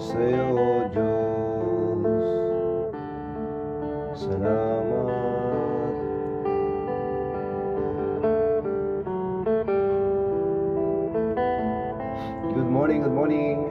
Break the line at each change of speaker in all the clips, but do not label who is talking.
Sa'yo, Diyos, salamat. Good morning, good morning.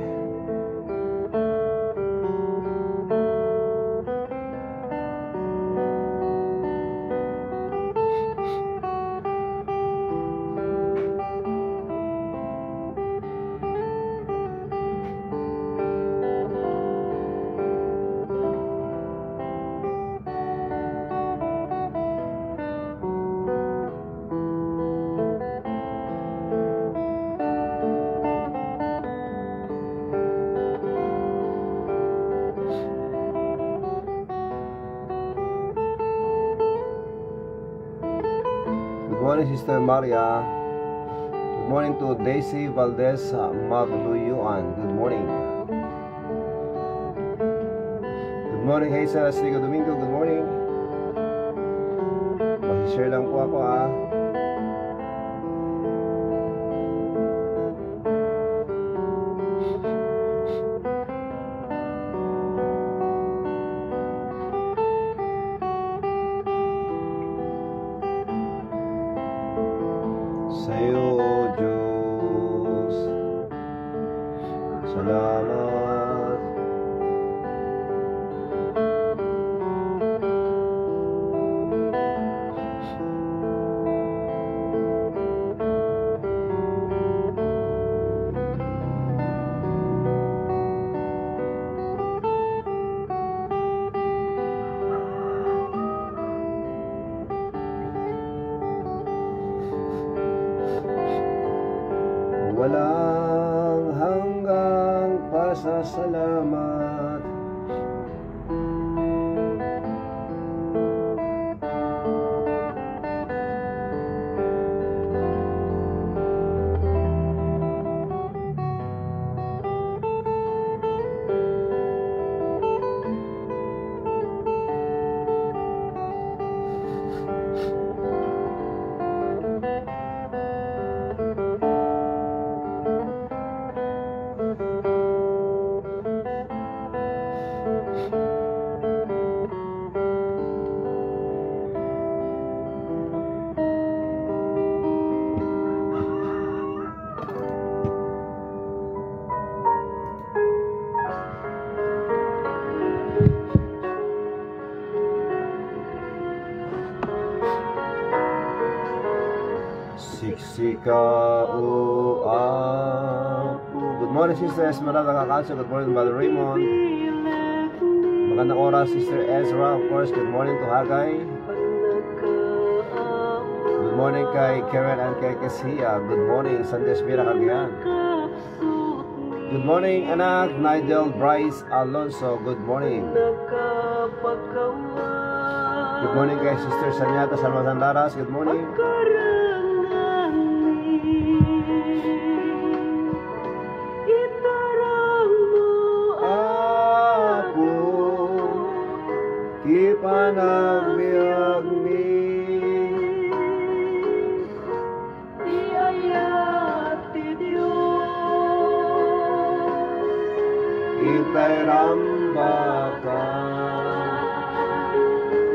Good morning, Sister Maria. Good morning to Daisy Valdez Magluyuan. Good morning. Good morning, Hazel Astrigo Domingo. Good morning. Mag-share lang po ako Sa'yo, Diyos, salamat. Walang hanggang pasasalamat. Siksikao ako. Good morning, Sister Esmeralda Kakalso. Good morning, Brother Raymond. Magandang oras, Sister Ezra. Of course, good morning to Hagay. Good morning kay Karen and kay Kesia. Good morning, Sandes Mira Cagayan. Good morning, anak Nigel Bryce Alonso. Good morning. Good morning kay Sister Sanyata Salvador Laras. Good morning. Panagmi iayati Diyos itay rambaka.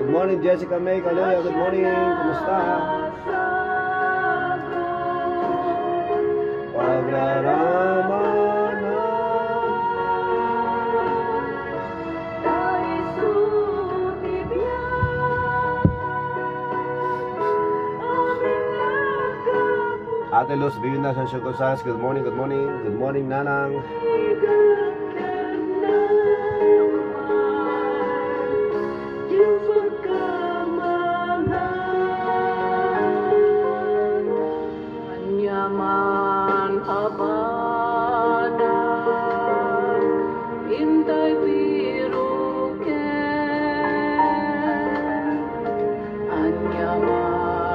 Good morning, Jessica May Kaloya. Good morning, kumusta? Paglaraman Ate Luz Bibina Sancho Gonzales. Good morning, good morning. Good morning, Nanang.
Anyaman abada intay biruken anyaman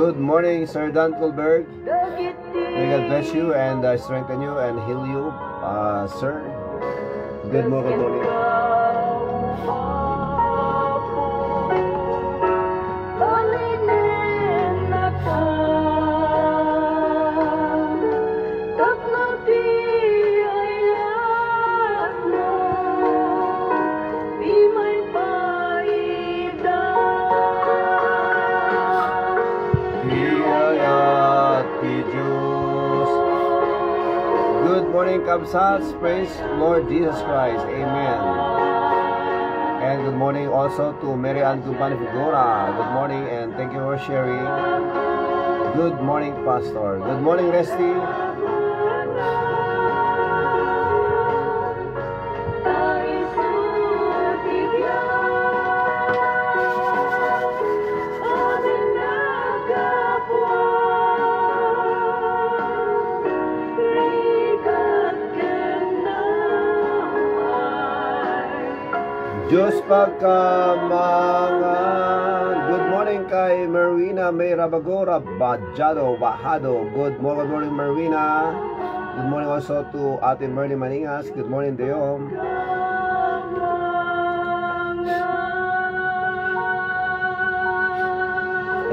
Good morning, Sir Dan Colberg. May God bless you and strengthen you and heal you, sir. Good morning, good morning. Good morning, Kabsats. Praise Lord Jesus Christ. Amen. And good morning also to Mary Ann Duban Figura. Good morning and thank you for sharing. Good morning, Pastor. Good morning, Resty. Diyos pagkamangan. Good morning kay Marina May Rabagora Bajado Bahado. Good morning, Marina. Good morning also to Ate Merly Maningas. Good morning, Deom.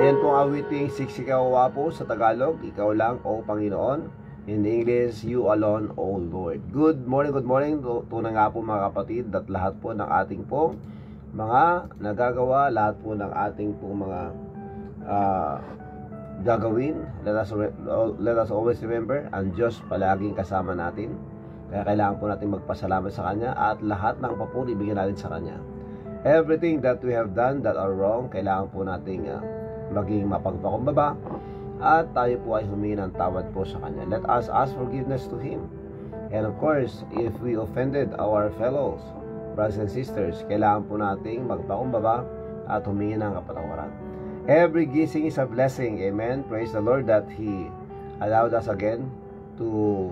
Ayan po ang awiting siksikawa po sa Tagalog. Ikaw lang, O Panginoon. In English, you alone, O Lord. Good morning. Tunay nga po mga kapatid at lahat po ng ating po mga nagagawa, lahat po ng ating po mga gagawin. Let us always remember, ang Diyos palaging kasama natin. Kaya kailangan po natin magpasalamat sa Kanya at lahat ng papuri bigyan natin sa Kanya. Everything that we have done that are wrong, kailangan po nating maging mapagpakumbaba. At tayo po ay humingi ng tawad po sa Kanya. Let us ask forgiveness to Him. And of course, if we offended our fellows, brothers and sisters, kailangan po nating magpakumbaba at humingi ng kapatawaran. Every gising is a blessing. Amen. Praise the Lord that He allowed us again to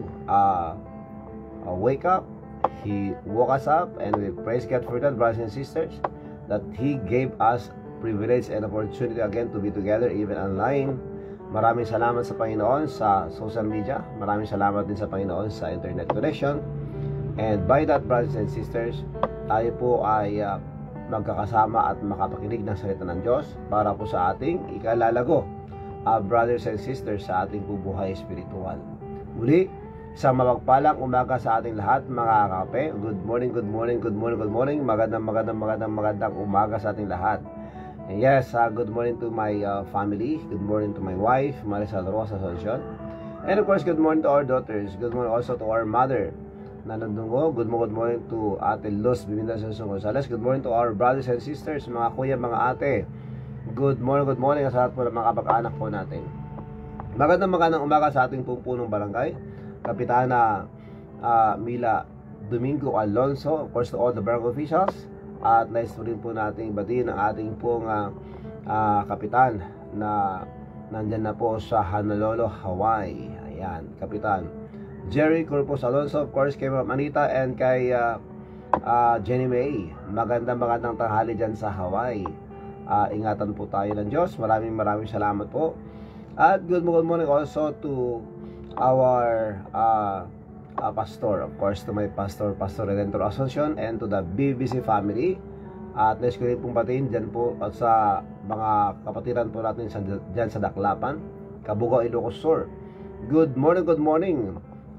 wake up. He woke us up and we praise God for that, brothers and sisters, that He gave us privilege and opportunity again to be together even online. Maraming salamat sa Panginoon sa social media. Maraming salamat din sa Panginoon sa internet connection. And by that, brothers and sisters, tayo po ay magkakasama at makapakinig ng salita ng Diyos para po sa ating ikalalago, brothers and sisters, sa ating bubuhay espiritual. Muli, isang mapagpalang umaga sa ating lahat, mga kape. Good morning. Magandang umaga sa ating lahat. And yes, good morning to my family. Good morning to my wife, Maricel Rosa Asuncion. And of course, good morning to our daughters. Good morning also to our mother, Nanandungo. Good morning to Ate Luz Biminda Asuncion Gonzales. Good morning to our brothers and sisters, mga kuya, mga ate. Good morning sa lahat po ng mga kapag-anak po natin. Magandang umaga sa ating punong barangay, Kapitana Mila Domingo Alonso. Of course, to all the barangay officials. At nais rin po natin batiin ang ating pong kapitan na nandyan na po sa Honolulu, Hawaii. Ayan, Kapitan Jerry Corpus Alonso. Of course, kay Ma'am Anita and kay Jenny May. Magandang tanghali dyan sa Hawaii. Ingatan po tayo ng Diyos. Maraming salamat po. At good morning also to our pastor, of course, to my Pastor Redentor Asuncion, and to the BBC family. At nais ko rin pong batiin dyan po at sa mga kapatiran po natin dyan sa Daklapan, Cabugao, Ilocos Sur. Good morning,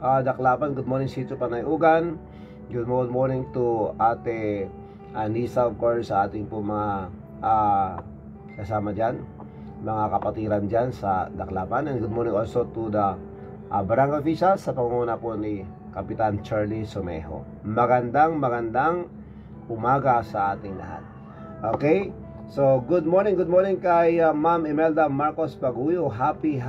Daklapan. Good morning, Sitio Panayugan. Good morning to Ate Anissa, of course, sa ating po mga kasama dyan, mga kapatiran dyan sa Daklapan. And good morning also to the barangay officials sa pangunguna po ni Kapitan Charlie Sumejo. Magandang umaga sa ating lahat. Okay? So, good morning kay Ma'am Imelda Marcos Paguyo. Happy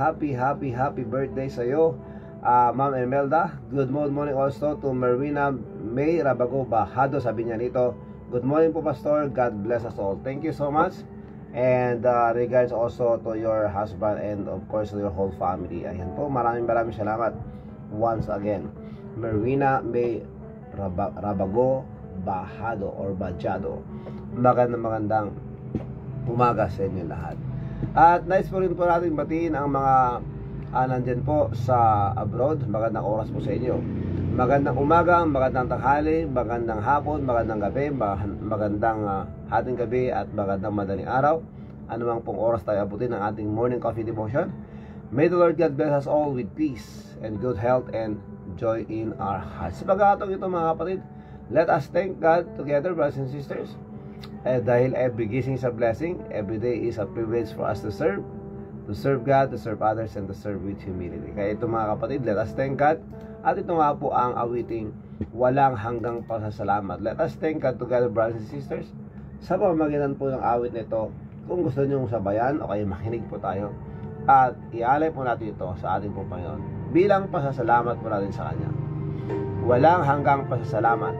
birthday sa iyo, Ma'am Imelda. Good morning also to Marina May Rabago Bahado. Sabi niya nito, good morning po, Pastor. God bless us all. Thank you so much. And regards also to your husband and of course to your whole family. Ayan po, maraming salamat once again. Marina May Rabago Bahado or Bajado. Magandang umaga sa inyo lahat. At nice po rin po natin batiin ang mga nandyan po sa abroad. Magandang oras po sa inyo. Magandang umaga, magandang tanghali, magandang hapon, magandang gabi, magandang hating gabi at magandang madaling araw. Ano mang pong oras tayo abutin ng ating morning coffee devotion. May the Lord God bless us all with peace and good health and joy in our hearts. Sa pagkakataon ito mga kapatid, let us thank God together, brothers and sisters. Dahil every gising is a blessing, every day is a privilege for us to serve God, to serve others, and to serve with humility. Kaya ito mga kapatid, let us thank God. At ito nga po ang awiting walang hanggang pasasalamat. Let us thank God together, brothers and sisters. Sa pamamagitan po ng awit nito, kung gusto nyo sabayan o kaya makinig po tayo, at ialay po natin ito sa ating pong Panginoon bilang pasasalamat po natin sa Kanya. Walang hanggang pasasalamat.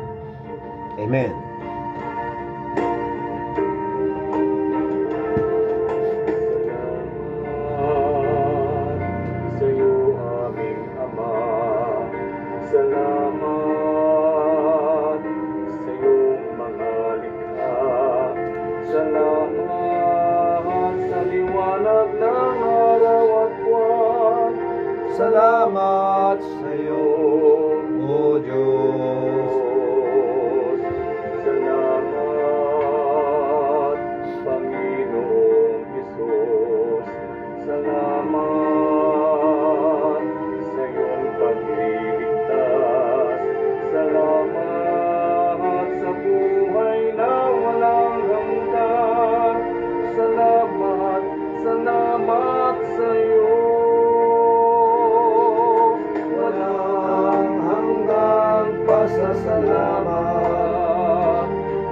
Amen. Salamat sa iyo, O Diyos. Salamat, Panginoong Hesus. Salamat sa iyong pagliligtas. Salamat sa buhay na walang hanggan. Salamat, salamat sa iyo. Salamat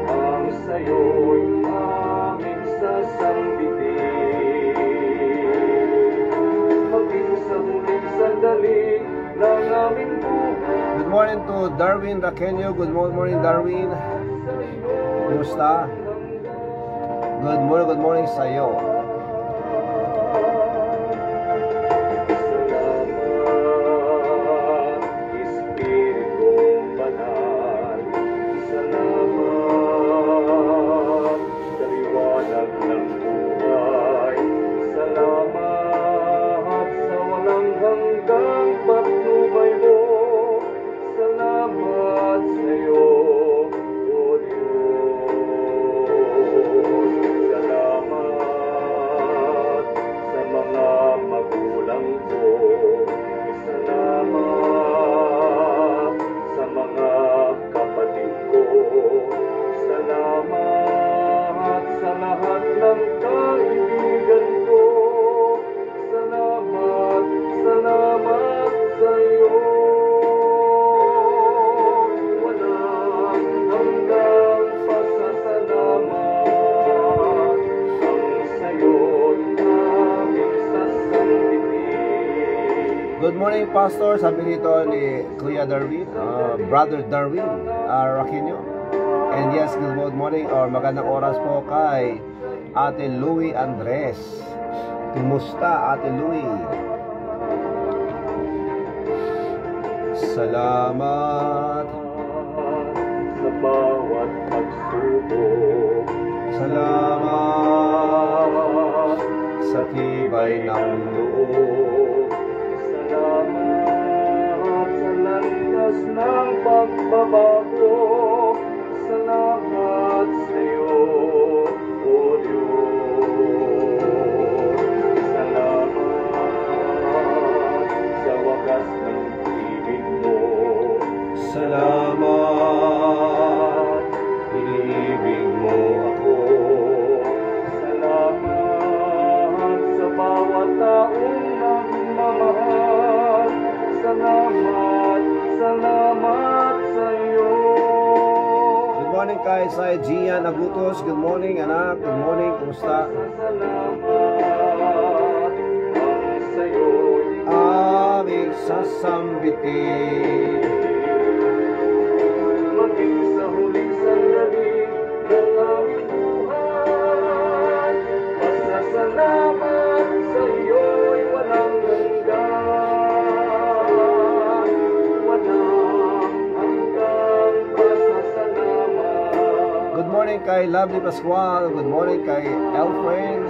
ang sa'yo'y aming sasambitin. Maging sa huling sandali ng aming buhay. Good morning to Darwin Raquenyo. Good morning, Darwin. Kumusta? Good morning sa'yo. Good morning, Pastor. Sabi nito ni Kuya Darwin, Brother Darwin Raquenyo. And yes, good morning or magandang oras po kay Ate Louie Andres. Kumusta, Ate Louie? Salamat sa bawat pagsubok. Salamat sa tibay ng loob. Salamat sa landas ng pagbabago. Salamat sa iyo, O Diyos. Salamat sa wagas ng ibig mo. Salamat, iniibig mo ako. Salamat sa bawat taong nagmamahal. Salamat, salamat sa iyo. Good morning kay Sai Gian Agutos. Good morning anak. Good morning. Kumusta? Salamat ang sa iyo aming sasambitin. Maging sa huling sandali ng aming buhay. Pasasalamat sa iyo'y walang hanggan. Walang hanggang pasasalamat. Good morning kay Lovely Pascual. Good morning kay Elfren.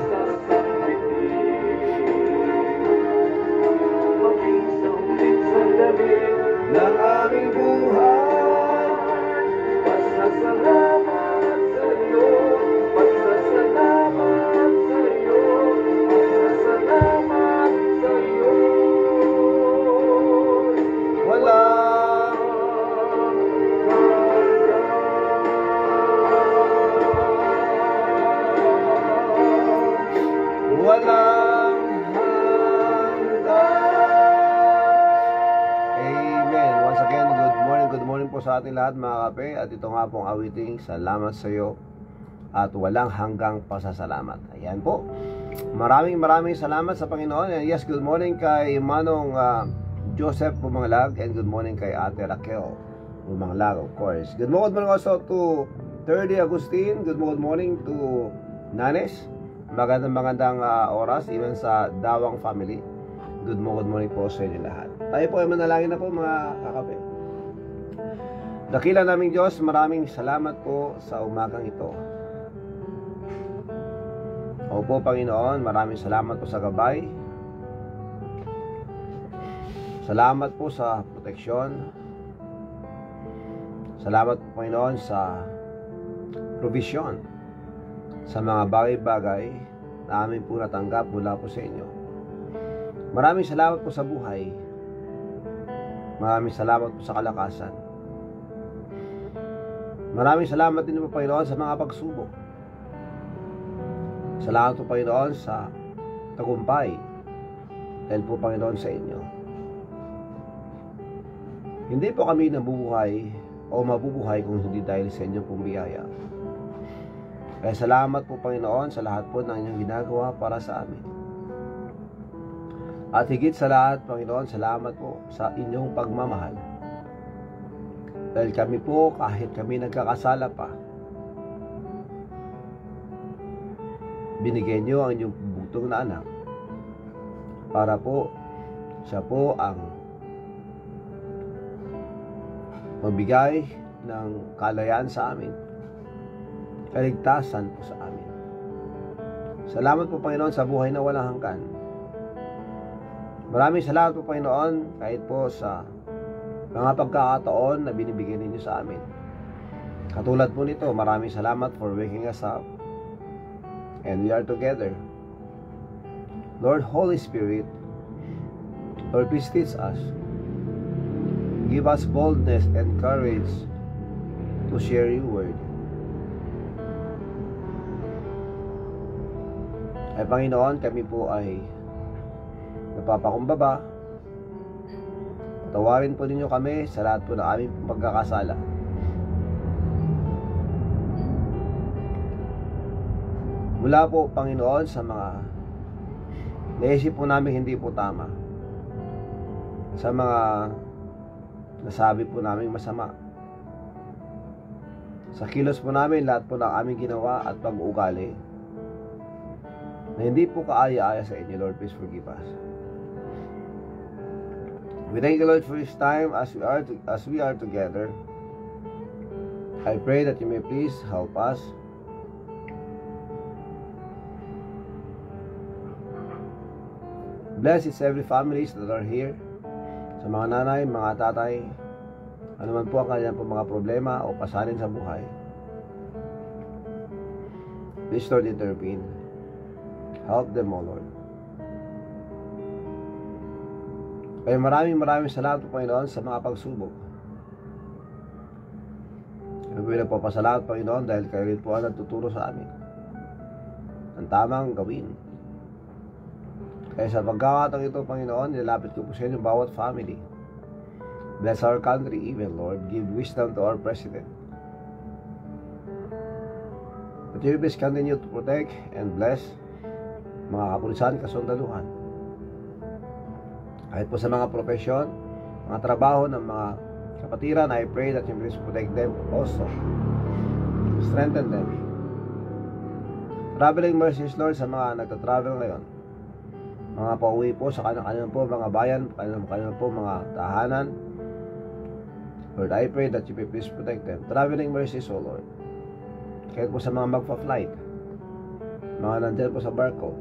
walang hanggan. Amen. Once again, good morning po sa ating lahat mga kape. At ito nga pong awiting, salamat sa iyo at walang hanggang pasasalamat. Ayan po. Maraming salamat sa Panginoon. And yes, good morning kay Manong Joseph Bumanglag, and good morning kay Ate Raquel Bumanglag, of course. Good morning also to 30 Agustin. Good morning to Nanes. Magandang oras even sa Dawang family. Good morning po sa inyo lahat. Tayo po ay manalangin na po mga kakape. Dakila naming Diyos, maraming salamat po sa umagang ito. Opo Panginoon, maraming salamat po sa gabay. Salamat po sa proteksyon. Salamat po Panginoon sa provision sa mga bagay-bagay na amin po natanggap mula po sa inyo. Maraming salamat po sa buhay. Maraming salamat po sa kalakasan. Maraming salamat din po Panginoon sa mga pagsubok. Salamat po Panginoon sa tagumpay dahil po Panginoon sa inyo. Hindi po kami nabubuhay o mabubuhay kung hindi dahil sa inyong pong biyaya. Kaya salamat po Panginoon sa lahat po ng inyong ginagawa para sa amin. At higit sa lahat Panginoon, salamat po sa inyong pagmamahal. Dahil kami po, kahit kami nagkakasala pa, binigyan nyo ang inyong bugtong na anak para po siya po ang magbigay ng kalayaan sa amin, kaligtasan po sa amin. Salamat po Panginoon sa buhay na walang hanggan. Maraming salamat po Panginoon kahit po sa mga pagkakataon na binibigyan ninyo sa amin. Katulad po nito, maraming salamat for waking us up. And we are together. Lord, Holy Spirit, Lord, please teach us. Give us boldness and courage to share your word. Ay Panginoon, kami po ay napapakumbaba. Patawarin po ninyo kami sa lahat po ng aming pagkakasala. Mula po, Panginoon, sa mga naisip po namin hindi po tama. Sa mga nasabi po namin masama. Sa kilos po namin, lahat po ng aming ginawa at pag-uugali na hindi po kaaya-aya sa inyo, Lord, please forgive us. We thank you, Lord, for this time as we are together. I pray that you may please help us. Bless each every families that are here. Sa mga nanay, mga tatay, ano man po ang kanilang po mga problema o pasanin sa buhay. Please, Lord, intervene. Help them, O Lord. Kaya maraming salamat po, Panginoon, sa mga pagsubok. Kaya po nagpapasalamat, Panginoon, dahil kayo rin po ang nagtuturo sa amin ang tamang gawin. Kaya sa pagkakataong ito, Panginoon, nilapit ko po sa inyo bawat family. Bless our country even, Lord. Give wisdom to our president. That you please continue to protect and bless mga kapulisan, kasundaluhan. Kahit po sa mga profesyon, mga trabaho ng mga kapatiran, I pray that you please protect them also. Strengthen them. Traveling mercies, Lord, sa mga nagtatravel ngayon. Mga pauwi po sa kanilang po mga bayan, kanilang po mga tahanan. Lord, I pray that you please protect them. Traveling mercies, O Lord. Kahit po sa mga magpa-flight, mga nandyan po sa barko,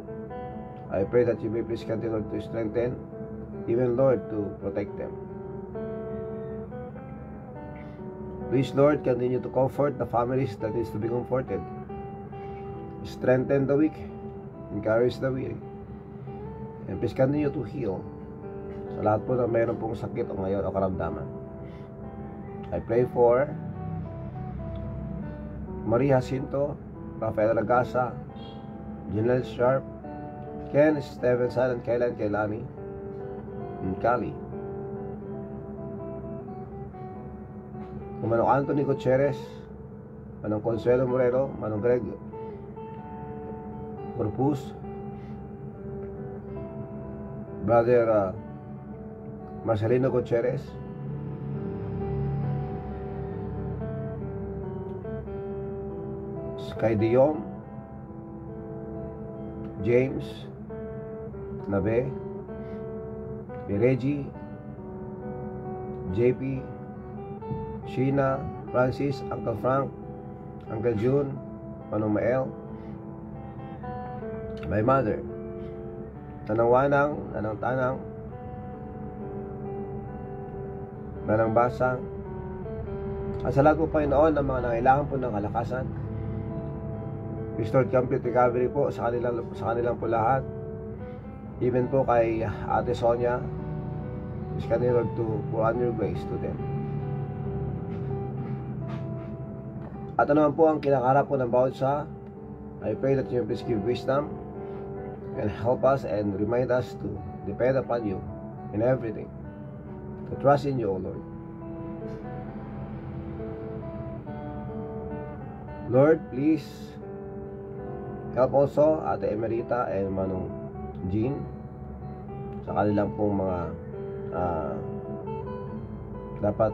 I pray that you may please continue, Lord, to strengthen, even, Lord, to protect them. Please, Lord, continue to comfort the families that needs to be comforted. Strengthen the weak, encourage the weary. And please continue to heal sa lahat po na mayroon pong sakit o ngayon o karamdaman. I pray for Maria Jacinto, Rafael Lagasa, Janelle Sharp, Ken Stevenson, and Kailan Kailani, and Kali. Manong Anthony Gutierrez, Manong Consuelo Moreno, Manong Greg Corpus, Brother Marcelino Gutierrez, Sky Diom, James Nabe, Reggie, JP, Sheena, Francis, Uncle Frank, Uncle June, Manong Mael, my mother, Nanang Wanang, Nanang Tanang, Nanang Basang, at sa lahat po Panginoon ng mga nangailangan po ng kalakasan, restored complete recovery po sa kanilang po lahat, even po kay Ate Sonia, is kanilog to pour on your grace to them. At ano man po ang kinakaharap po ng bawat isa, I pray that you please give wisdom and help us and remind us to depend upon you in everything, to trust in you, O Lord. Lord, please help also Ate Emerita and Manong Jean sa kanilang pong mga dapat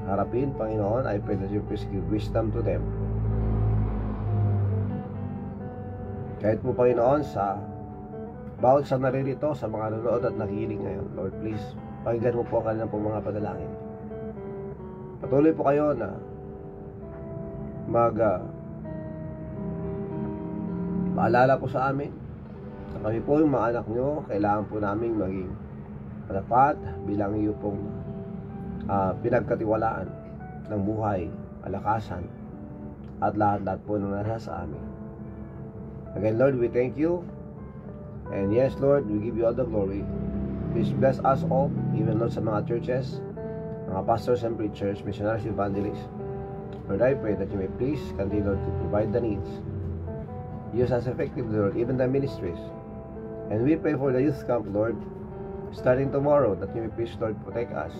harapin, Panginoon. I pray that you please give wisdom to them. Kahit po, Panginoon, sa bawat sa naririto, sa mga nanonood at nakikinig ngayon, Lord, please, pakinggan mo po ang kanilang po mga panalangin. Patuloy po kayo na paalala po sa amin na kami po yung mga anak nyo, kailangan po namin maging matapat bilang iyo pong pinagkatiwalaan ng buhay, kalakasan, at lahat-lahat po ng nasa sa amin. Again, Lord, we thank you. And yes, Lord, we give you all the glory. Please bless us all, even Lord sa mga churches, mga pastors and preachers, missionaries, evangelists. Lord, I pray that you may please continue, Lord, to provide the needs. Use us effectively, Lord, even the ministries. And we pray for the youth camp, Lord, starting tomorrow, that you may please, Lord, protect us.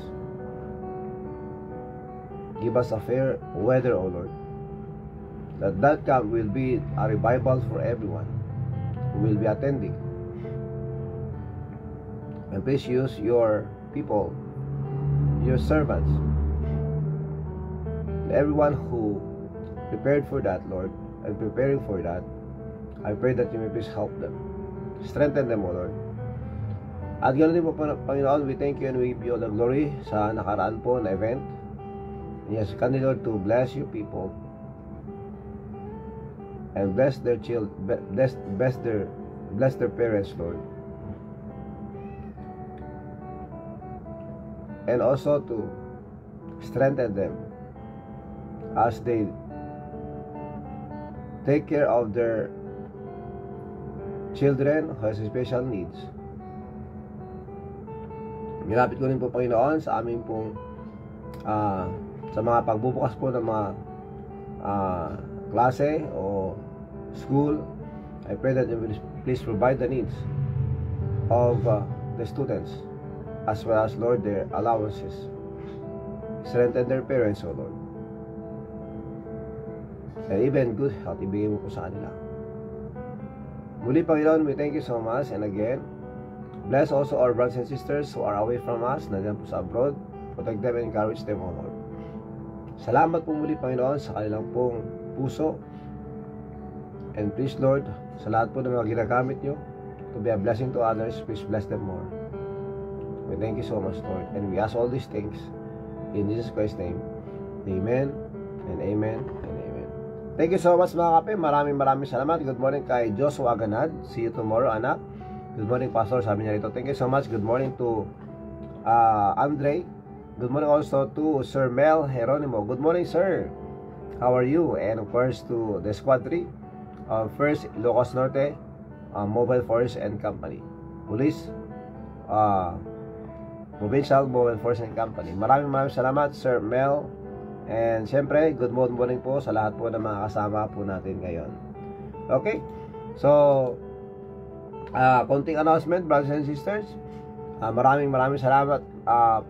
Give us a fair weather, O Lord, that camp will be a revival for everyone who will be attending. And please use your people, your servants, everyone who prepared for that, Lord, and preparing for that. I pray that you may please help them, strengthen them, O Lord. At ganoon din po, Panginoon, we thank you and we give you all the glory sa nakaraan po na event. Yes, continue, Lord, to bless your people and bless their children, bless their parents, Lord, and also to strengthen them as they take care of their children who has special needs. Nilapit ko rin po, Panginoon, sa aming pong sa mga pagbubukas po ng mga klase o school. I pray that you will please provide the needs of the students, as well as, Lord, their allowances. Strengthen their parents, O Lord, and even good health, ibigay mo po sa kanila. Muli, Panginoon, we thank you so much. And again, bless also our brothers and sisters who are away from us, nandiyan po sa abroad. Protect them and encourage them, O Lord. Salamat po muli, Panginoon, sa kanilang pong puso. And please, Lord, sa lahat po ng mga ginagamit nyo to be a blessing to others, please bless them more. We thank you so much, Lord, and we ask all these things in Jesus Christ's name. Amen and amen and amen. Thank you so much, mga kape. Maraming salamat. Good morning kay Joshua Ganad. See you tomorrow, anak. Good morning, Pastor. Sabi niya rito, thank you so much. Good morning to Andre. Good morning also to Sir Mel Geronimo. Good morning, sir. How are you? And of course to the Squad 3, First Ilocos Norte, Mobile Force and Company, Police, Provincial Mobile Force and Company. Maraming salamat, Sir Mel. And siyempre, good morning po sa lahat po ng mga kasama po natin ngayon. Okay? So, Konting announcement, brothers and sisters. Maraming salamat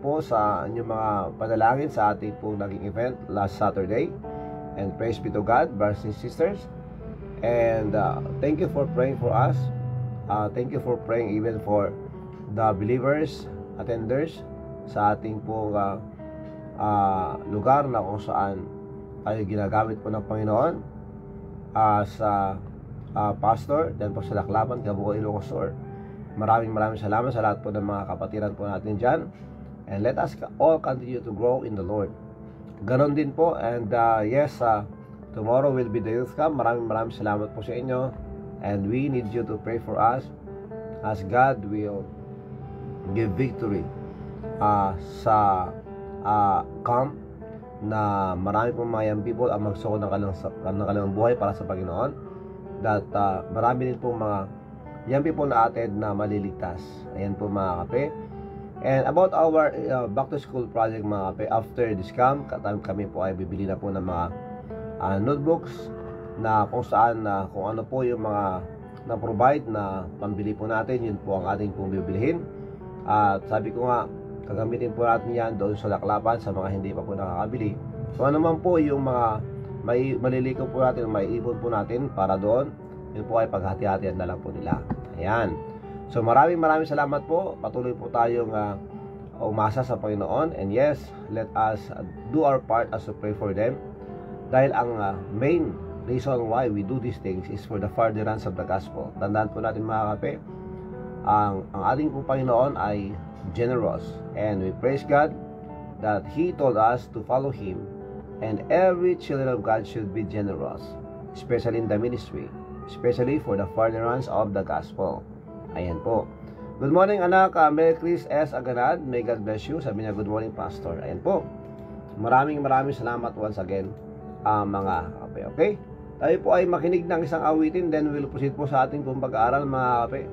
po sa inyong mga panalangin sa ating pong naging event last Saturday. And praise be to God, brothers and sisters. And thank you for praying for us. Thank you for praying even for the believers, attenders sa ating pong lugar na kung saan ay ginagamit po ng Panginoon sa pastor, then po sa Laklaban, Kabugoy, Ilocos Sur. Maraming salamat sa lahat po ng mga kapatiran po natin dyan. And let us all continue to grow in the Lord. Ganon din po. And yes, tomorrow will be the youth camp. Maraming salamat po sa inyo. And we need you to pray for us as God will give victory sa camp na marami pong mga young people ang magsuko ng kanilang buhay para sa Panginoon. That marami din pong mga young people na atin na maliligtas. Ayan po mga kape. And about our back to school project mga kape, after this camp, kami po ay bibili na po ng mga notebooks na kung saan kung ano po yung mga na-provide na pambili po natin, yun po ang ating pong bibilihin. At sabi ko nga, gagamitin po natin yan doon sa Laklapan sa mga hindi pa po nakakabili. So ano naman po yung mga malilikom po natin, may ipon po natin para doon, yun po ay paghati-hatian na lang po nila. Ayan. So maraming salamat po. Patuloy po tayong umasa sa Panginoon. And yes, let us do our part as to pray for them. Dahil ang main reason why we do these things is for the furtherance of the gospel. Tandaan po natin mga kape, ang ating po Panginoon ay generous. And we praise God that He told us to follow Him. And every children of God should be generous, especially in the ministry, especially for the furtherance of the gospel. Ayan po. Good morning anak, Mary Chris S. Aganad. May God bless you. Sabi niya, good morning pastor. Ayan po. Maraming salamat once again mga kape. Okay? Tayo po ay makinig ng isang awitin, then we'll proceed po sa ating pong pag-aaral mga kape.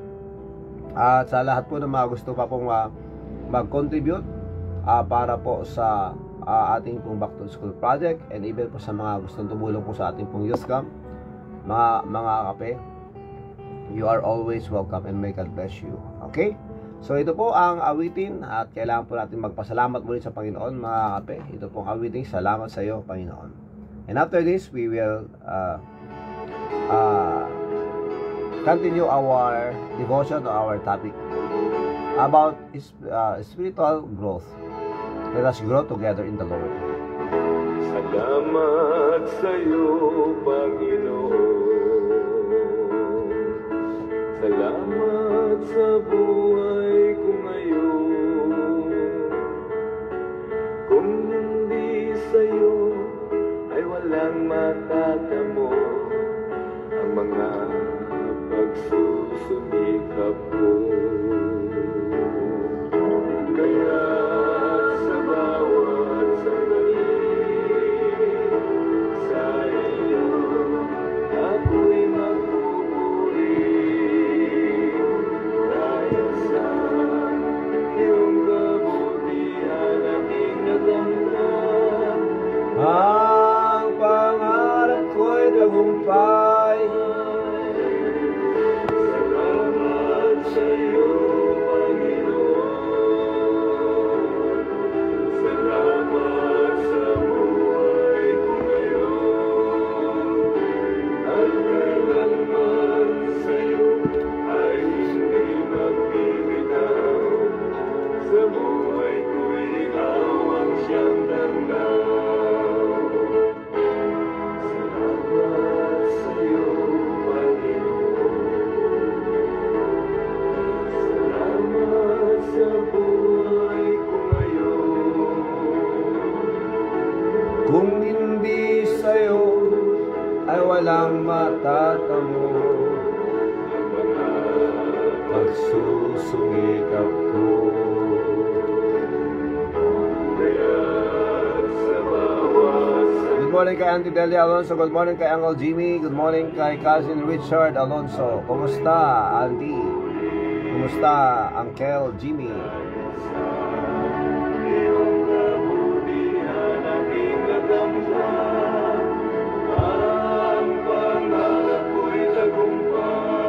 At sa lahat po ng mga gusto pa pong mag-contribute para po sa ating pong back to school project, and even po sa mga gustong tumulong po sa ating pong youth camp, mga kape, you are always welcome and may God bless you. Okay? So ito po ang awitin at kailangan po natin magpasalamat muli sa Panginoon mga kape. Ito po ang awitin, salamat sa iyo Panginoon. And after this, we will continue our devotion to our topic about spiritual growth. Let us grow together in the Lord.
Salamat sa iyo, Panginoon. Salamat sa buhay ko ngayon. Kung hindi sa iyo ay walang matatamo ang mga pagsusumikap ko. Kaya sa bawat sandali sa iyo ako'y magpupuri dahil sa iyong kabutihan aking natamtan.
Ang pangarap ko'y tagumpay.
Salamat sa iyo, Panginoon. Salamat sa buhay ko ngayon. At kailanman sa iyo ay hindi magbibitaw. Sa buhay ko'y ikaw ang siyang tanggaw. Salamat sa iyo, Panginoon. Salamat sa buhay ko ngayon.
Kung hindi sa'yo ay walang matatamo
Ang mga
pagsusumikap ko.
kaya't sa bawat
Good morning kay Auntie Delia Alonso. Good morning kay Uncle Jimmy. Good morning kay Cousin Richard Alonso. Kumusta, Auntie? Kumusta, Uncle Jimmy?
iyong kabutihan aking natamtan. Ang pangarap ko'y tagumpay.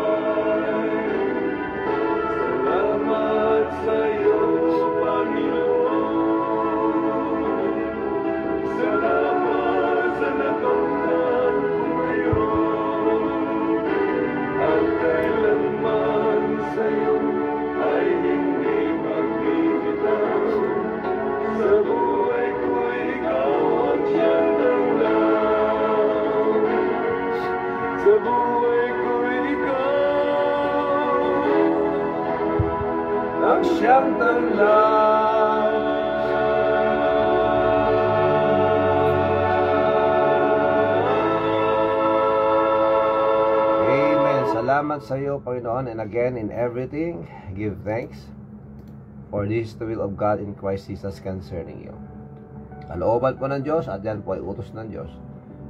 siyang tanlaw. Amen. Salamat sa iyo, Panginoon, and again, in everything, give thanks, for this is the will of God in Christ Jesus concerning you. Kalooban po ng Diyos, at yan po ay utos ng Diyos,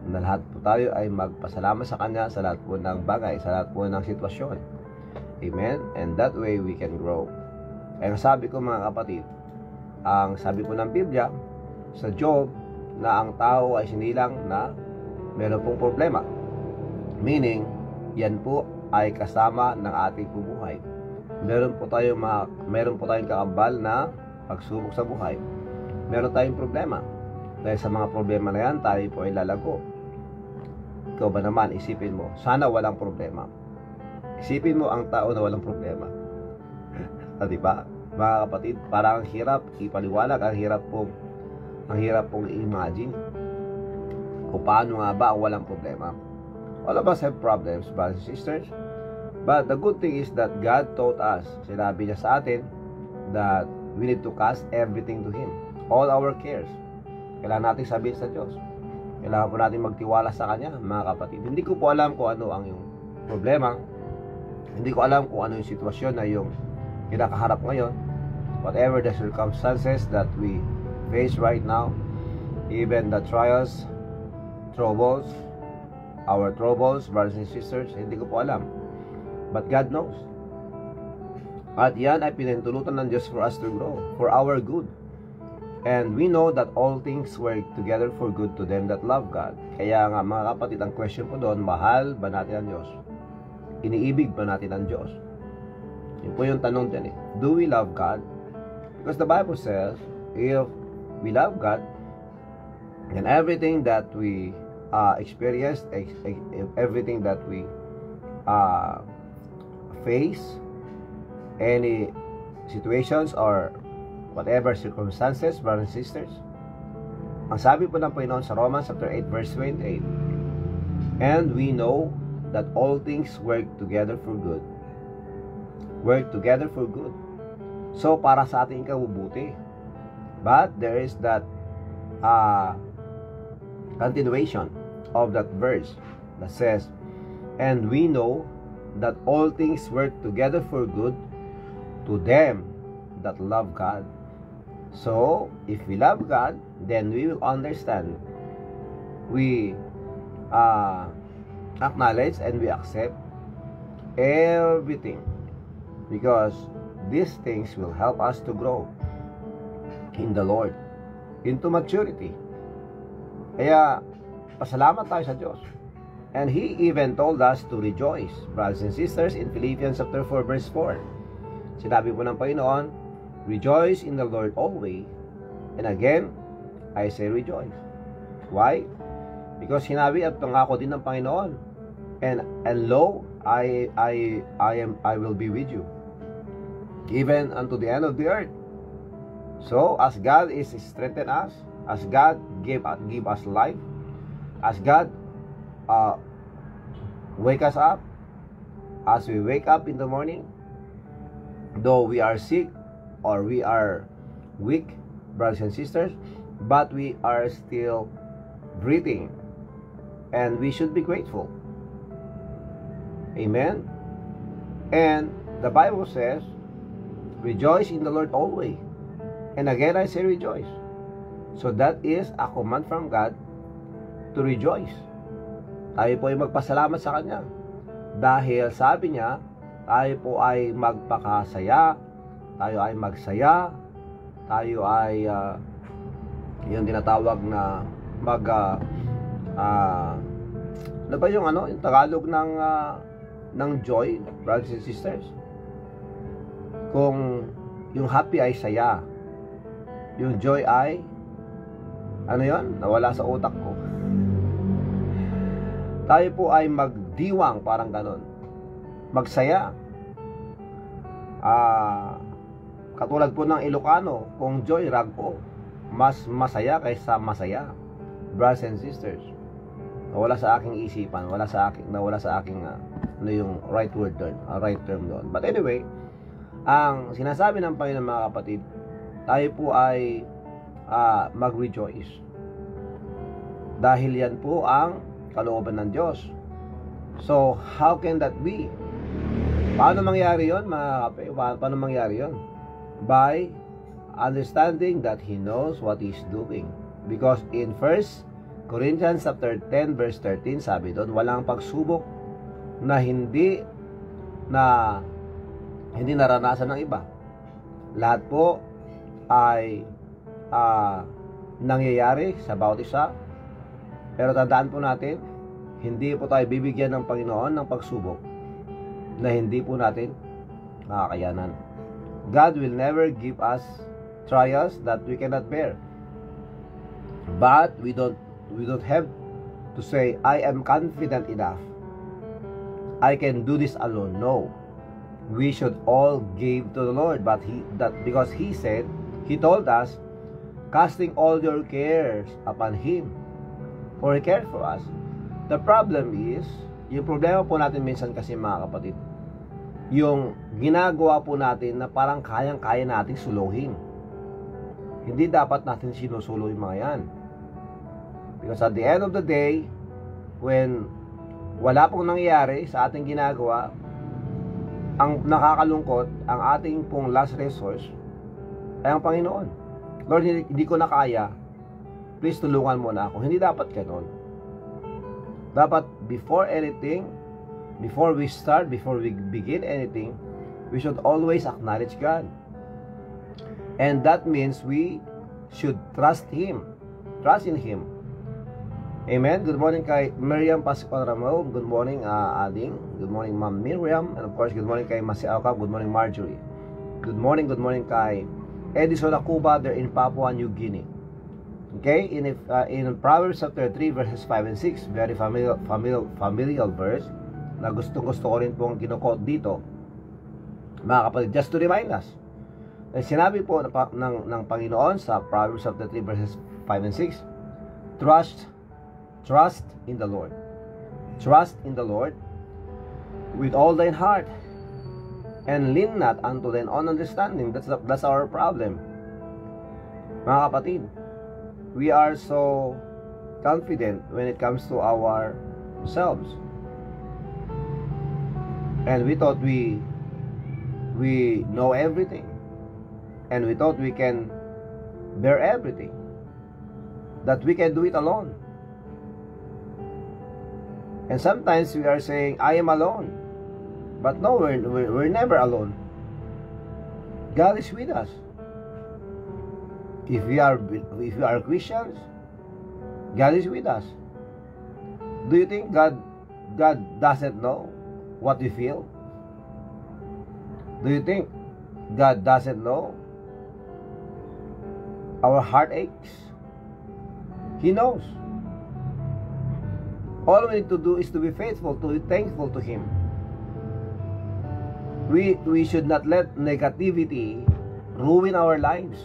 na lahat po tayo ay magpasalamat sa Kanya sa lahat po ng bagay, sa lahat po ng sitwasyon. Amen? And that way we can grow. Kaya sabi ko, mga kapatid, ang sabi po ng Biblia sa Job, na ang tao ay sinilang na meron pong problema. Meaning, yan po ay kasama ng ating buhay. Meron po tayong kakambal na pagsubok sa buhay. Meron tayong problema. Dahil sa mga problema na yan, tayo po ay lalago. Ikaw ba naman, isipin mo, sana walang problema. Isipin mo ang tao na walang problema. Diba? Mga kapatid, parang ang hirap ipaliwanag, ang hirap pong i-imagine kung paano nga ba ang walang problema. All of us have problems, brothers and sisters. But the good thing is that God taught us, sinabi niya sa atin, that we need to cast everything to Him. All our cares. Kailangan natin sabihin sa Diyos. Kailangan po natin magtiwala sa Kanya, mga kapatid. Hindi ko po alam kung ano ang yung problema. Hindi ko alam kung ano yung sitwasyon na yung kinakaharap ngayon. Whatever the circumstances that we face right now, even the trials, troubles, our troubles, brothers and sisters, hindi ko po alam. But God knows. At yan ay pinintulutan ng Diyos for us to grow, for our good. And we know that all things work together for good to them that love God. Kaya nga, mga kapatid, ang question po doon, mahal ba natin ang Diyos? Iniibig ba natin ang Diyos? Yun po yung tanong dyan eh. Do we love God? Because the Bible says, if we love God, then everything that we experience, everything that we face, any situations or whatever circumstances, brothers and sisters, ang sabi po ng Panginoon sa Romans chapter 8 verse 28, and we know that all things work together for good. Work together for good. So, para sa ating ikabubuti. But there is that continuation of that verse that says, and we know that all things work together for good to them that love God. So, if we love God, then we will understand. We acknowledge and we accept everything, because these things will help us to grow in the Lord, into maturity. Kaya, pasalamat tayo sa Diyos. And He even told us to rejoice, brothers and sisters, in Philippians chapter 4 verse 4. Sinabi po ng Panginoon, rejoice in the Lord always. And again, I say rejoice. Why? Because sinabi at pangako din ng Panginoon, and lo, I will be with you, even unto the end of the earth. So, as God is strengthen us, as God give us life, as God wake us up, as we wake up in the morning, though we are sick or we are weak, brothers and sisters, but we are still breathing, and we should be grateful. Amen. And the Bible says, rejoice in the Lord always. And again I say rejoice. So that is a command from God to rejoice. Tayo po ay magpasalamat sa Kanya, dahil sabi niya, tayo po ay magpakasaya, tayo ay magsaya, tayo ay yung tinatawag na ano ba yung yung Tagalog ng joy, brothers and sisters? Kung yung happy ay saya, yung joy ay nawala sa utak ko. Tayo po ay magdiwang, parang ganon, magsaya. Katulad po ng Ilocano, kung joy rag po, mas masaya kaysa masaya, brothers and sisters. Nawala sa aking isipan, nawala sa aking ano yung right word doon, right term doon. But anyway, Ang sinasabi ng Panginoon, mga kapatid, tayo po ay mag-rejoice. Dahil yan po ang kalooban ng Diyos. So, how can that be? Paano mangyari yon, mga kapatid? Paano mangyari yon? By understanding that He knows what He's doing. Because in 1 Corinthians chapter 10 verse 13, sabi doon, walang pagsubok na hindi naranasan ng iba. Lahat po ay nangyayari sa bawat isa. Pero tandaan po natin, hindi po tayo bibigyan ng Panginoon ng pagsubok na hindi po natin makakayanan. God will never give us trials that we cannot bear. But we don't have to say, I am confident enough, I can do this alone. No. We should all give to the Lord, but because He said, He told us, casting all your cares upon Him, for He cared for us. The problem is, yung problema po natin minsan kasi, mga kapatid, yung ginagawa po natin na parang kayang-kaya nating suluhin. Hindi dapat natin sinusulo yung mga yan. Because at the end of the day, when wala pong nangyayari sa ating ginagawa, ang nakakalungkot, ang ating pong last resource ay ang Panginoon. Lord, hindi ko na kaya, please tulungan mo na ako. Hindi dapat ganoon. Dapat before anything, before we start, before we begin anything, we should always acknowledge God. And that means we should trust Him. Trust in Him. Amen. Good morning kay Miriam Pascual Ramon. Good morning, Ading. Good morning, Ma'am Miriam. And of course, good morning kay Masi Alcab. Good morning, Marjorie. Good morning kay Edison Akuba. They're in Papua New Guinea. Okay, in Proverbs chapter 3 verses 5 and 6, very familiar verse na gusto ko rin pong kinukot dito, mga kapatid, just to remind us. Sinabi po ng Panginoon sa Proverbs chapter 3 verses 5 and 6, trust in the Lord. Trust in the Lord with all thine heart, and lean not unto thine own understanding. That's our problem, mga kapatid. We are so confident when it comes to ourselves, and we thought we know everything, and we thought we can bear everything, that we can do it alone. And sometimes we are saying, I am alone. But no, we're never alone. God is with us. If we are Christians, God is with us. Do you think God doesn't know what we feel? Do you think God doesn't know our heartaches? He knows. All we need to do is to be faithful, to be thankful to Him. We should not let negativity ruin our lives.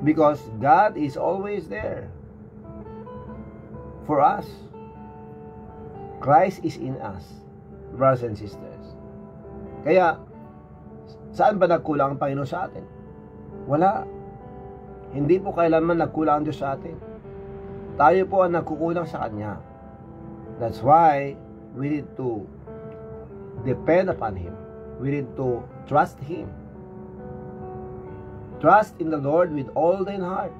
Because God is always there for us. Christ is in us, brothers and sisters. Kaya, saan ba nagkulang ang Panginoon sa atin? Wala. Hindi po kailanman nagkulang ang Diyos sa atin. Tayo po ang nagkukulang sa Kanya. That's why we need to depend upon Him. We need to trust Him. Trust in the Lord with all thine heart.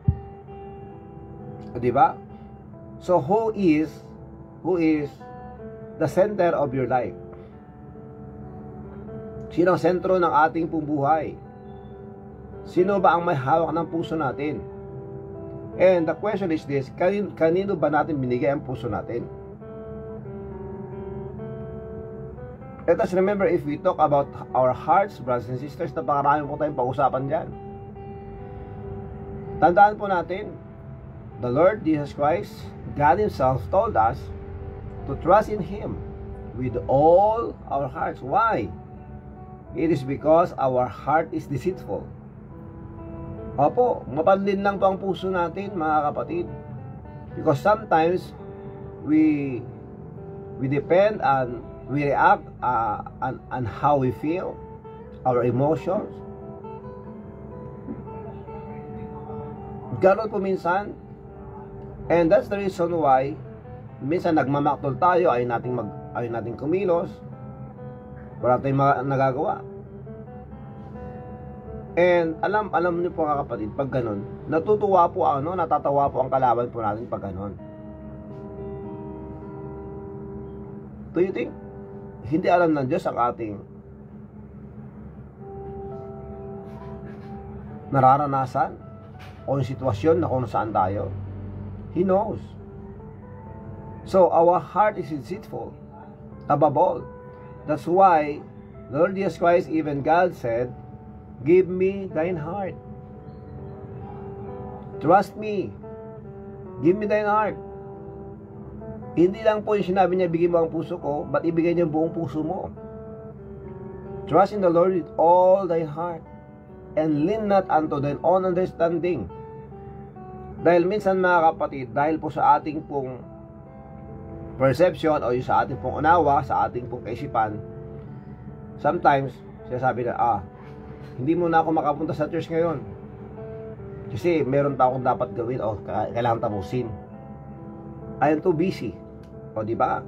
Diba? So who is the center of your life? Sino ang sentro ng ating pong buhay? Sino ba ang may hawak ng puso natin? And the question is this, kanino ba natin binigay ang puso natin? Let us remember, if we talk about our hearts, brothers and sisters, napakarami po tayong pag-usapan dyan. Tandaan po natin, the Lord Jesus Christ, God Himself told us to trust in Him with all our hearts. Why? It is because our heart is deceitful. Opo, mapanlin lang po ang puso natin, mga kapatid. Because sometimes we depend on we react on how we feel, our emotions. Ganon po minsan. And that's the reason why minsan nagmamaktol tayo, ayaw nating kumilos, wala tayong nagagawa. And alam niyo po mga kapatid, pag ganon, natatawa po ang kalaban po natin pag ganon. Do you think hindi alam ng Diyos ang ating nararanasan o yung sitwasyon na kung saan tayo? He knows. So our heart is deceitful above all. That's why the Lord Jesus Christ, even God said, give me thine heart. Trust me. Give me thine heart. Hindi lang po yung sinabi niya, bigay mo ang puso ko, but ibigay niya buong puso mo. Trust in the Lord with all thine heart, and lean not unto thine own understanding. Dahil minsan mga kapatid, dahil po sa ating pong perception o yung sa ating pong unawa, sa ating pong kaisipan, sometimes, sinasabi na, hindi mo na ako makapunta sa church ngayon. Kasi meron pa akong dapat gawin o kailangan tapusin. I am too busy. O diba?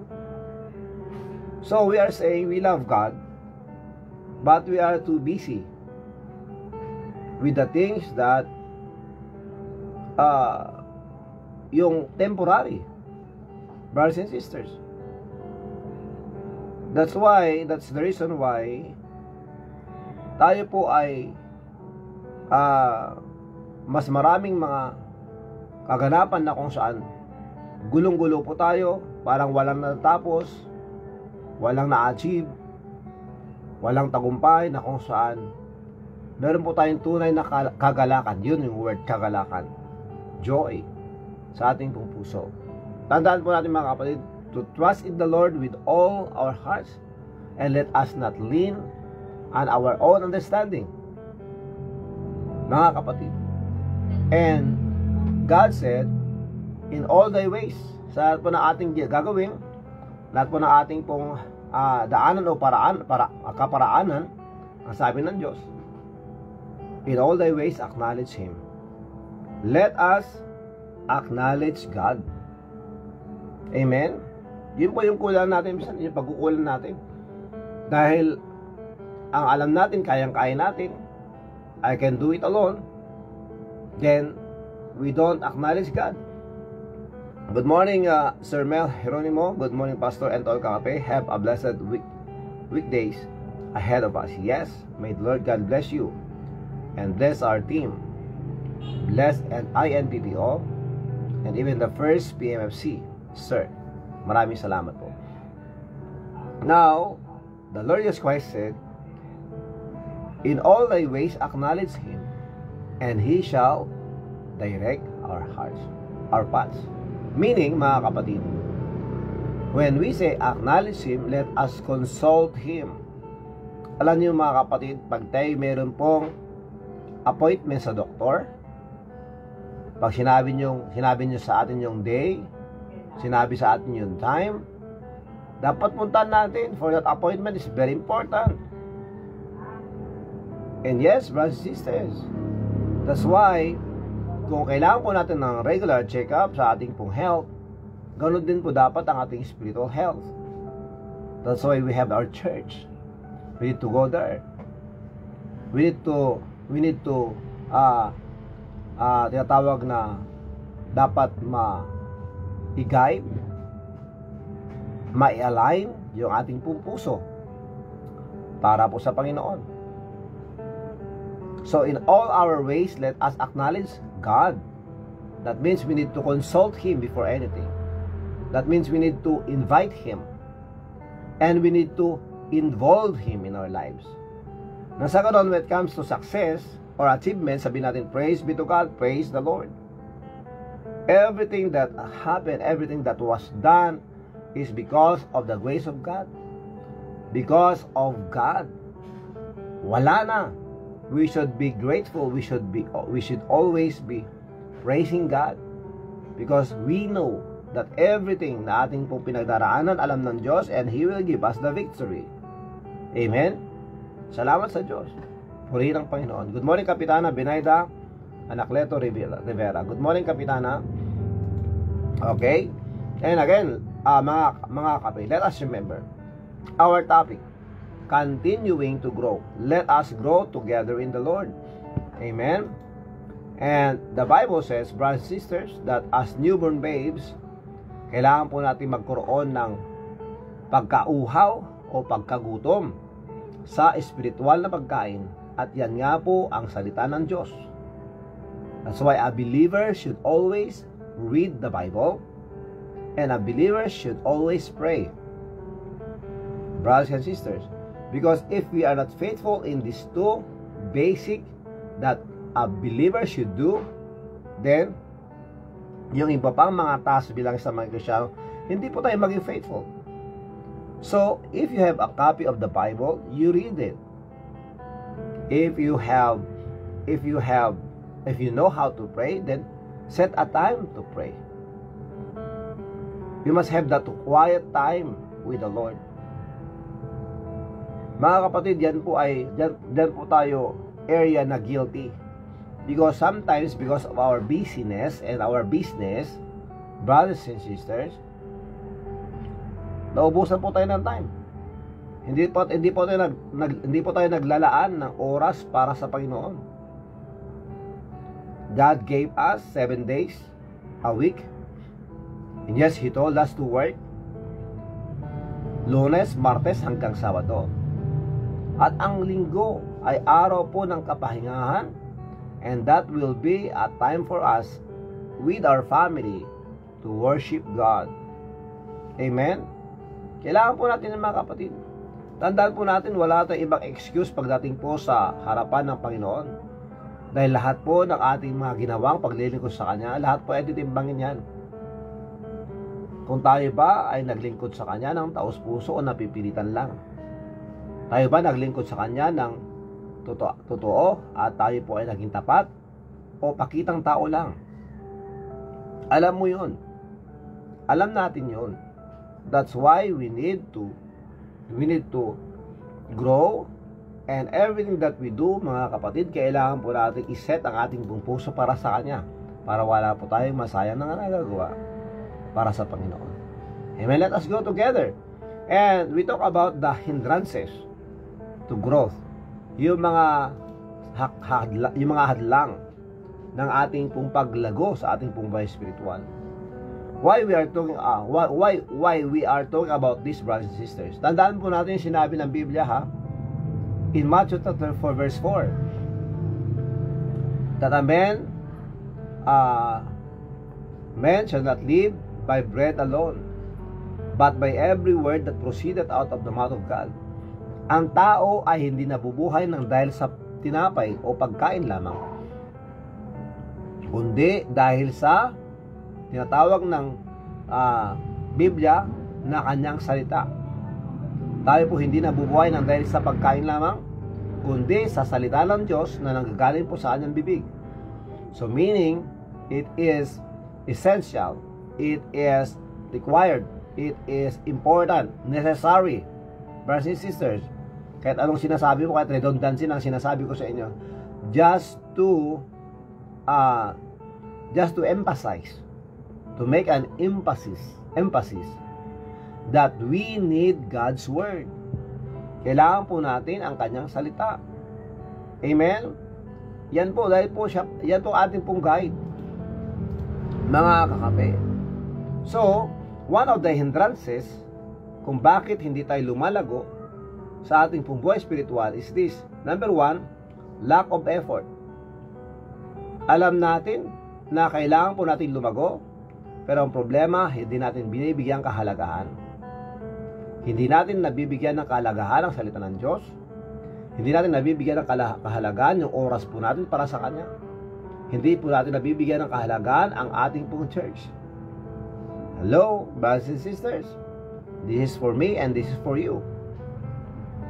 So we are saying we love God, but we are too busy with the things that yung temporary, brothers and sisters. That's the reason why tayo po ay mas maraming mga kaganapan na kung saan gulong-gulo po tayo, parang walang natatapos, walang na-achieve, walang tagumpay, na kung saan meron po tayong tunay na kagalakan. Yun yung word, kagalakan, joy sa ating pong puso. Tandaan po natin mga kapatid, to trust in the Lord with all our hearts, and let us not lean on our own understanding, mga kapatid. And God said, in all thy ways, sa lahat po ng ating gagawin, lahat po ng ating pong daanan o kaparaanan, ang sabi ng Diyos, in all thy ways acknowledge Him. Let us acknowledge God. Amen? Yun po yung kulang natin, yung pagkukulang natin. Dahil ang alam natin, kayang-kaya natin, I can do it alone, then we don't acknowledge God. Good morning, Sir Mel Jeronimo. Good morning, Pastor and all Kakape. Have a blessed weekdays ahead of us. Yes, may the Lord God bless you and bless our team. Bless and INPPO and even the first PMFC. Sir, maraming salamat po. Now, the Lord Jesus Christ said, in all thy ways acknowledge Him, and He shall direct our hearts, our paths. Meaning, mga kapatid, when we say acknowledge Him, let us consult Him. Alam niyo mga kapatid, pag tayo meron pong appointment sa doktor, pag sinabi niyo sa atin yung day, sinabi sa atin yung time, dapat puntahan natin, for that appointment is very important. And yes, brothers and sisters, that's why kung kailangan po natin ng regular check-up sa ating pong health, ganoon din po dapat ang ating spiritual health. That's why we have our church. We need to go there. We need to tinatawag na dapat i-guide, ma-align yung ating puso para po sa Panginoon. So in all our ways, let us acknowledge God. That means we need to consult Him before anything. That means we need to invite Him. And we need to involve Him in our lives. Nang sa ganoon, when it comes to success or achievement, sabihin natin, praise be to God, praise the Lord. Everything that happened, everything that was done is because of the grace of God. Because of God. Wala na. We should be grateful. We should always be praising God, because we know that everything na ating pong pinagdaraanan, alam ng Diyos, and He will give us the victory. Amen? Salamat sa Diyos. Purihin ang Panginoon. Good morning, Kapitana Benaida Anacleto Rivera. Good morning, Kapitana. Okay? And again, mga kapatid, let us remember our topic, continuing to grow. Let us grow together in the Lord. Amen? And the Bible says, brothers and sisters, that as newborn babes, kailangan po natin magkaroon ng pagkauhaw o pagkagutom sa espiritual na pagkain. At yan nga po ang salita ng Diyos. That's why a believer should always read the Bible, and a believer should always pray. Brothers and sisters, because if we are not faithful in these two basic that a believer should do, then yung iba pang mga task bilang sa mga Kristiyano, hindi po tayo maging faithful. So, if you have a copy of the Bible, you read it. If you know how to pray, then set a time to pray. You must have that quiet time with the Lord. Mga kapatid, yan po tayo area na guilty. Because sometimes, because of our busyness and our business, brothers and sisters, naubusan po tayo ng time. Hindi po tayo naglalaan ng oras para sa Panginoon. God gave us 7 days a week. And yes, He told us to work Lunes, Martes hanggang Sabado. At ang linggo ay araw po ng kapahingahan, and that will be a time for us with our family to worship God. Amen? Kailangan po natin ng mga kapatid. Tandaan po natin, wala tayong ibang excuse pagdating po sa harapan ng Panginoon. Dahil lahat po ng ating mga ginawang paglilingkod sa Kanya, lahat po ay titimbangin yan. Kung tayo ba ay naglingkod sa Kanya ng taos-puso o napipilitan lang? Tayo ba naglingkod sa Kanya ng totoo at tayo po ay naging tapat? O pakitang tao lang? Alam mo yun. Alam natin yun. That's why we need to grow, and everything that we do, mga kapatid, kailangan po natin iset ang ating buong puso para sa Kanya, para wala po tayong masayang na nagagawa para sa Panginoon. Amen. Let us go together. And we talk about the hindrances to growth. Yung mga hadlang ng ating pong paglago sa ating pong buhay spiritual. Why we are talking about this, brothers and sisters? Tandaan po natin yung sinabi ng Biblia, ha? In Matthew 4 verse 4, that a man shall not live by bread alone, but by every word that proceedeth out of the mouth of God. Ang tao ay hindi nabubuhay ng dahil sa tinapay o pagkain lamang, kundi dahil sa tinatawag ng Biblia na Kanyang salita. Tayo po hindi nabubuhay ng dahil sa pagkain lamang, kundi sa salita ng Diyos na nanggagaling po sa Kanyang bibig. So meaning, it is essential, it is required, it is important, necessary, brothers and sisters. Kahit anong sinasabi ko, kahit redundancy ng sinasabi ko sa inyo, just to emphasize, to make an emphasis that we need God's Word. Kailangan po natin ang Kanyang salita. Amen? Yan po, dahil po siya, yan po ating pong guide, mga kakape. So, one of the hindrances kung bakit hindi tayo lumalago sa ating pong buhay spiritual is this. Number 1, lack of effort. Alam natin na kailangan po natin lumago, pero ang problema, hindi natin binibigyan kahalagahan. Hindi natin nabibigyan ng kahalagahan ang salita ng Diyos. Hindi natin nabibigyan ng kahalagahan yung oras po natin para sa Kanya. Hindi po natin nabibigyan ng kahalagahan ang ating pong church. Hello, brothers and sisters. This is for me and this is for you.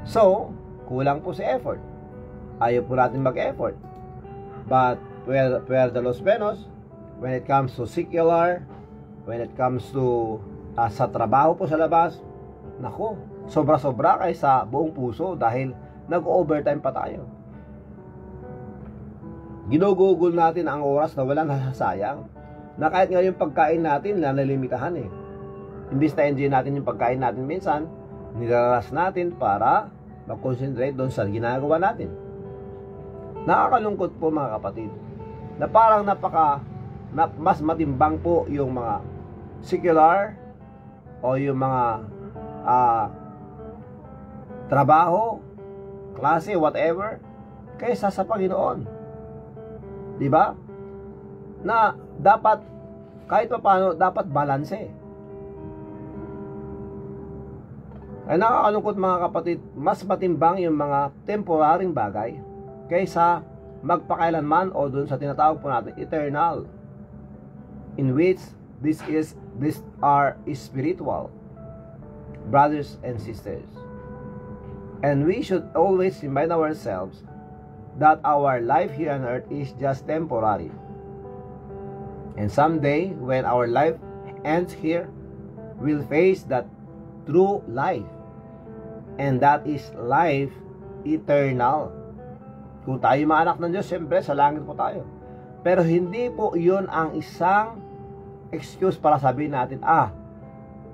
So, kulang po sa effort. Ayaw po natin mag-effort. But where the Los Venos, when it comes to secular when it comes to sa trabaho po sa labas, nako, sobra-sobra kaysa buong puso dahil nag-overtime pa tayo. Ginugugol natin ang oras na walang nasasayang. Na kahit nga yung pagkain natin, nanalimitahan eh. Imbis na enjoy natin yung pagkain natin minsan, nilalas natin para mag-concentrate doon sa ginagawa natin. Nakakalungkot po mga kapatid, na parang mas matimbang po yung mga secular o yung mga trabaho, klase, whatever, kaysa sa Panginoon. Diba? Na dapat, kahit pa paano, dapat balanse. Ay nakakalungkot mga kapatid, mas matimbang yung mga temporaring bagay kaysa magpakailanman o dun sa tinatawag po natin eternal, in which these are spiritual, brothers and sisters. And we should always remind ourselves that our life here on earth is just temporary. And someday, when our life ends here, we'll face that true life. And that is life eternal. Kung tayo mga anak ng Diyos, siyempre sa langit po tayo. Pero hindi po yun ang isang excuse para sabihin natin,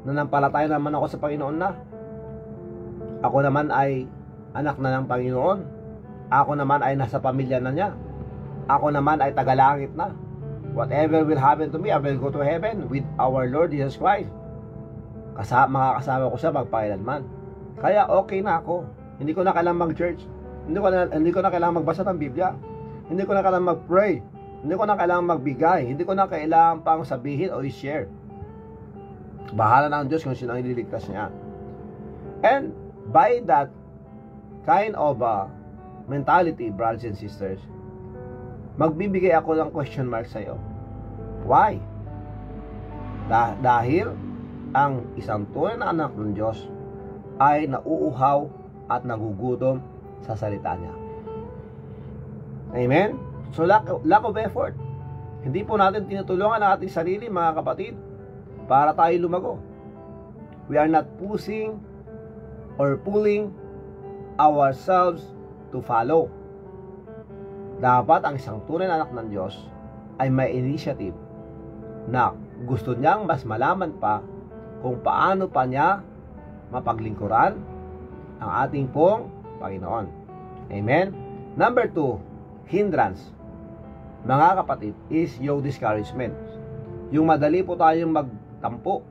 nanampalataya naman ako sa Panginoon na. Ako naman ay anak na ng Panginoon. Ako naman ay nasa pamilya na niya. Ako naman ay tagalangit na. Whatever will happen to me, I will go to heaven with our Lord Jesus Christ. Makakasama ko siya magpakailanman. Kaya okay na ako. Hindi ko na kailangan mag-church. Hindi ko na kailangan magbasa ng Biblia. Hindi ko na kailangan mag-pray. Hindi ko na kailangan magbigay. Hindi ko na kailangan pang sabihin o i-share. Bahala na ang Diyos kung sino ang ililigtas niya. And by that kind of mentality, brothers and sisters, magbibigay ako ng question mark sa iyo. Why? Dahil ang isang tunay na anak ng Diyos ay nauuhaw at nagugutom sa salita niya. Amen? So lack of effort. Hindi po natin tinutulungan ang ating sarili, mga kapatid, para tayo lumago. We are not pushing or pulling ourselves to follow. Dapat ang isang tunay na anak ng Diyos ay may initiative na gusto niyang mas malaman pa kung paano pa niya mapaglingkuran ang ating pong Panginoon. Amen? Number 2, hindrance, mga kapatid, is yung discouragement. Yung madali po tayong magtampo,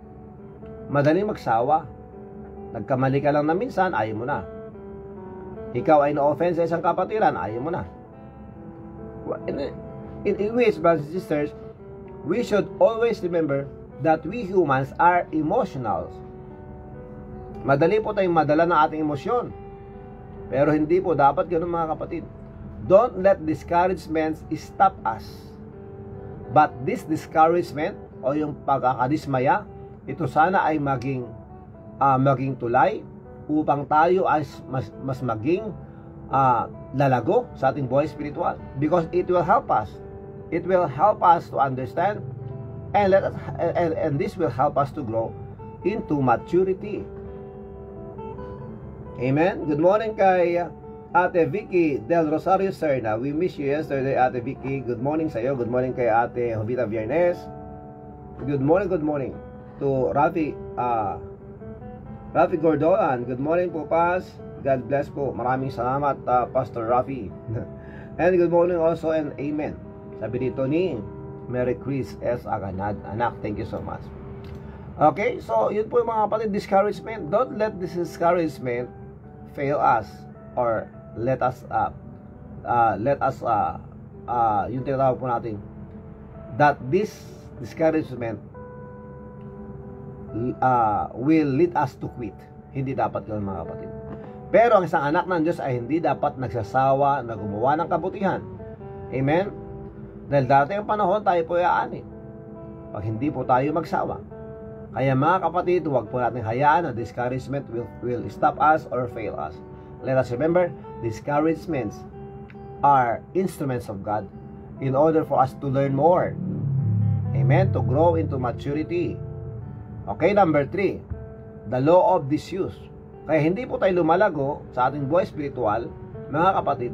madaling magsawa. Nagkamali ka lang na minsan, ayaw mo na. Ikaw ay na-offense sa isang kapatiran, ayaw mo na. In which, brothers and sisters, we should always remember that we humans are emotional. Madali po tayong madala ng ating emosyon. Pero hindi po dapat ganoon, mga kapatid. Don't let discouragement stop us. But this discouragement o yung pagkakadismaya, ito sana ay maging tulay upang tayo ay mas maging lalago sa ating buhay spiritual, because it will help us. It will help us to understand and this will help us to grow into maturity. Amen. Good morning kay Ate Vicky Del Rosario Serna. We miss you yesterday, Ate Vicky. Good morning sa iyo. Good morning kay Ate Jovita Viernes. Good morning to Rafi Gordolan. Good morning po, Pas. God bless po. Maraming salamat, Pastor Rafi. And good morning also and amen. Sabi dito ni Mary Chris S. Aganad. Anak, thank you so much. Okay, so yun po yung mga kapatid, discouragement. Don't let this discouragement fail us or let us yung tinatawag po natin that this discouragement will lead us to quit. Hindi dapat yun, mga kapatid. Pero ang isang anak ng Diyos ay hindi dapat nagsasawa na gumawa ng kabutihan. Amen? Dahil dati ang panahon tayo po iaani pag hindi po tayo magsawa. Kaya mga kapatid, huwag po natin hayaan na discouragement will stop us or fail us. Let us remember, discouragements are instruments of God in order for us to learn more. Amen? To grow into maturity. Okay, number 3, the law of disuse. Kaya hindi po tayo lumalago sa ating buhay spiritual, mga kapatid,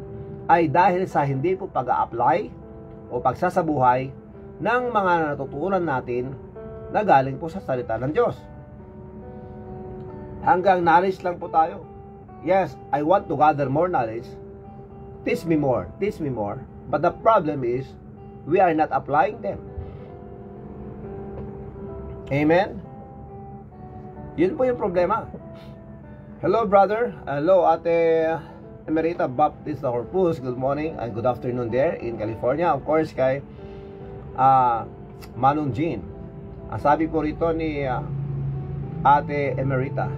ay dahil sa hindi po pag-a-apply o pagsasabuhay ng mga natutunan natin na galing po sa salita ng Diyos. Hanggang knowledge lang po tayo. Yes, I want to gather more knowledge. Teach me more. Teach me more. But the problem is, we are not applying them. Amen? Yun po yung problema. Hello, brother. Hello, Ate Emerita Baptist Corpus. Good morning and good afternoon there in California. Of course, kay Manong Jean. Ang sabi po rito ni Ate Emerita,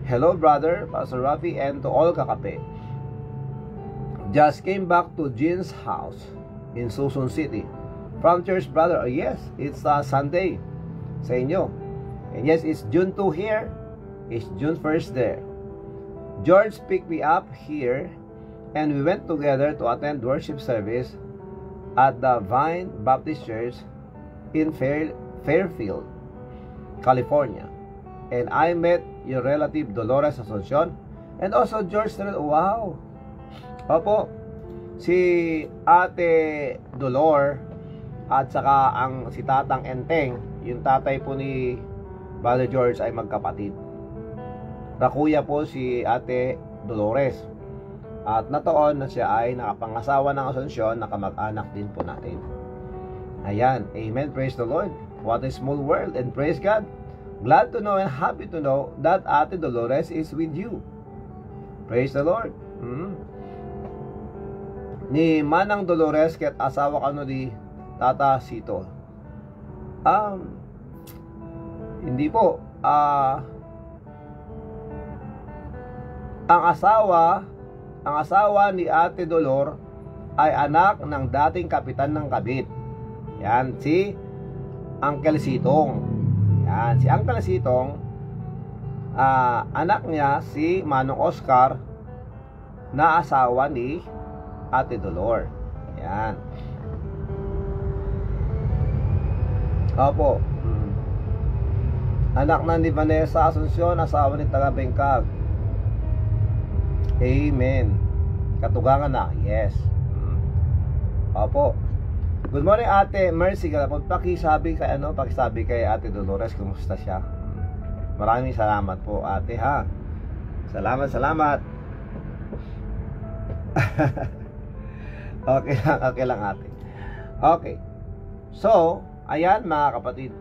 hello, brother, Pastor Rafi, and to all kakape. Just came back to Jean's house in Susun City. From church, brother. Oh, yes, it's Sunday sa inyo. And yes, it's June 2 here. It's June 1st there. George picked me up here and we went together to attend worship service at the Vine Baptist Church in Fairfield, California. And I met your relative Dolores Asuncion and also George. Wow. Opo, si Ate Dolor at saka si Tatang Enteng, yung tatay po ni Brother George ay magkapatid. Nakuya po si Ate Dolores. At nataon na siya ay nakapangasawa ng Asuncion, nakamag-anak din po natin. Ayan, amen, praise the Lord. What a small world, and praise God. Glad to know and happy to know that Ate Dolores is with you. Praise the Lord. Ni Manang Dolores ket asawa kano di Tata Sito. Hindi po. Ang asawa ni Ate Dolor ay anak ng dating kapitan ng Kabit. Yan, si Uncle Sitong. Yan, si Uncle Sitong, anak niya si Manong Oscar na asawa ni Ate Dolor. Yan. Opo. Anak na ni Vanessa Asuncion, asawa ni Taga Bengkag. Amen. Katugangan na. Yes. Opo. Good morning, Ate Mercy Galapon. Pakisabi kay Ate Dolores kumusta siya. Maraming salamat po, Ate, ha. Salamat. Okay lang, Ate. Okay. So, ayan mga kapatid.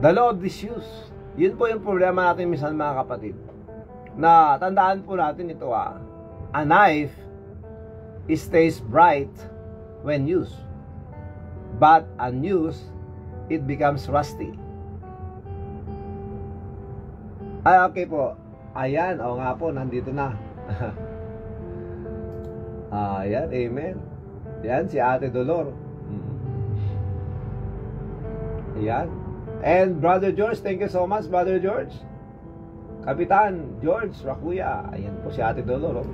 The law of disuse. Yun po yung problema natin minsan mga kapatid. Na tandaan po natin ito, a knife stays bright when used, but unused it becomes rusty. Okay po. Ayan, nga po, nandito na. Ayan, amen. Yan, si Ate Dolor. Ayan. And Brother George, thank you so much, Brother George. Kapitan George Rakuya. Ayan po si Ate Dolor.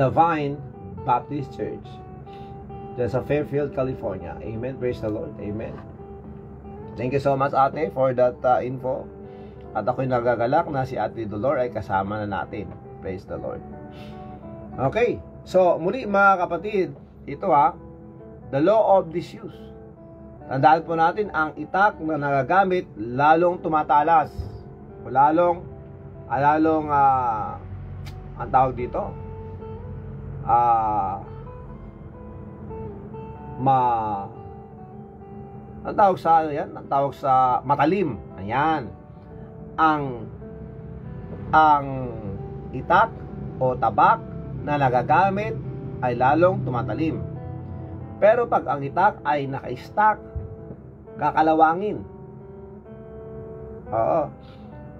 The Vine Baptist Church, just sa Fairfield, California. Amen. Praise the Lord. Amen. Thank you so much, Ate, for that info. At ako'y nagagalak na si Ate Dolor ay kasama na natin. Praise the Lord. Okay. So, muli mga kapatid, ito the law of disuse. Tandaan po natin, ang itak na nagagamit lalong tumatalas. Lalong ang tawag dito, ang tawag sa ang tawag sa matalim. Ayan. Ang itak o tabak na nagagamit ay lalong tumatalim. Pero pag ang itak ay naka-stack, kakalawangin. Oo.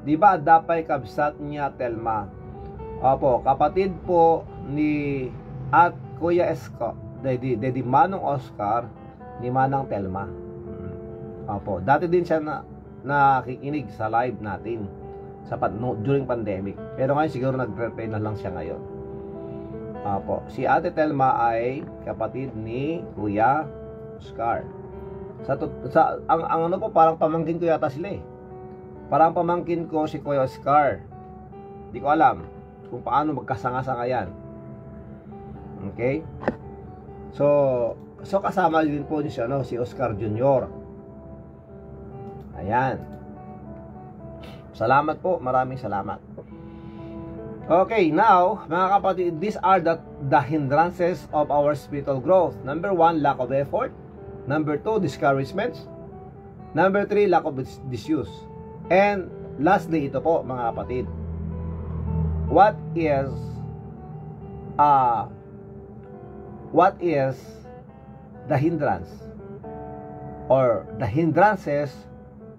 Di ba dapay kabsat niya Telma? Opo, kapatid po ni at Kuya Esco, Daddy Manong Oscar ni Manang Telma. Opo, dati din siya nakikinig sa live natin during pandemic. Pero ngayon siguro nag-prepare na lang siya ngayon. Apo. Si Ate Telma ay kapatid ni Kuya Oscar. Ang ano po, parang pamangkin ko yata sila eh. Parang pamangkin ko si Kuya Oscar. Di ko alam kung paano magkasanga-sanga yan. Okay? So kasama din po niya si Oscar Jr. Ayan. Salamat po, maraming salamat. Okay, now, mga kapatid, these are the hindrances of our spiritual growth. Number 1, lack of effort. Number 2, discouragements. Number 3, lack of disuse. And lastly, ito po, mga kapatid. What is the hindrance or the hindrances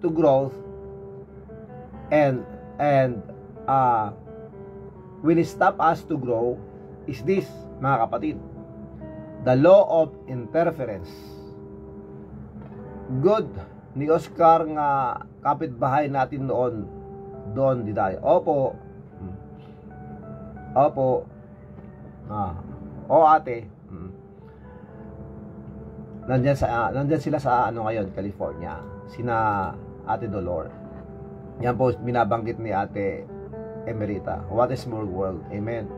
to growth and will stop us to grow is this, mga kapatid, the law of interference. Good ni Oscar nga kapitbahay natin doon di tayo. Opo. Ate. Nandyan sila sa ngayon, California. Sina Ate Dolor. Yan po binabanggit ni Ate Emerita. What a small world. Amen.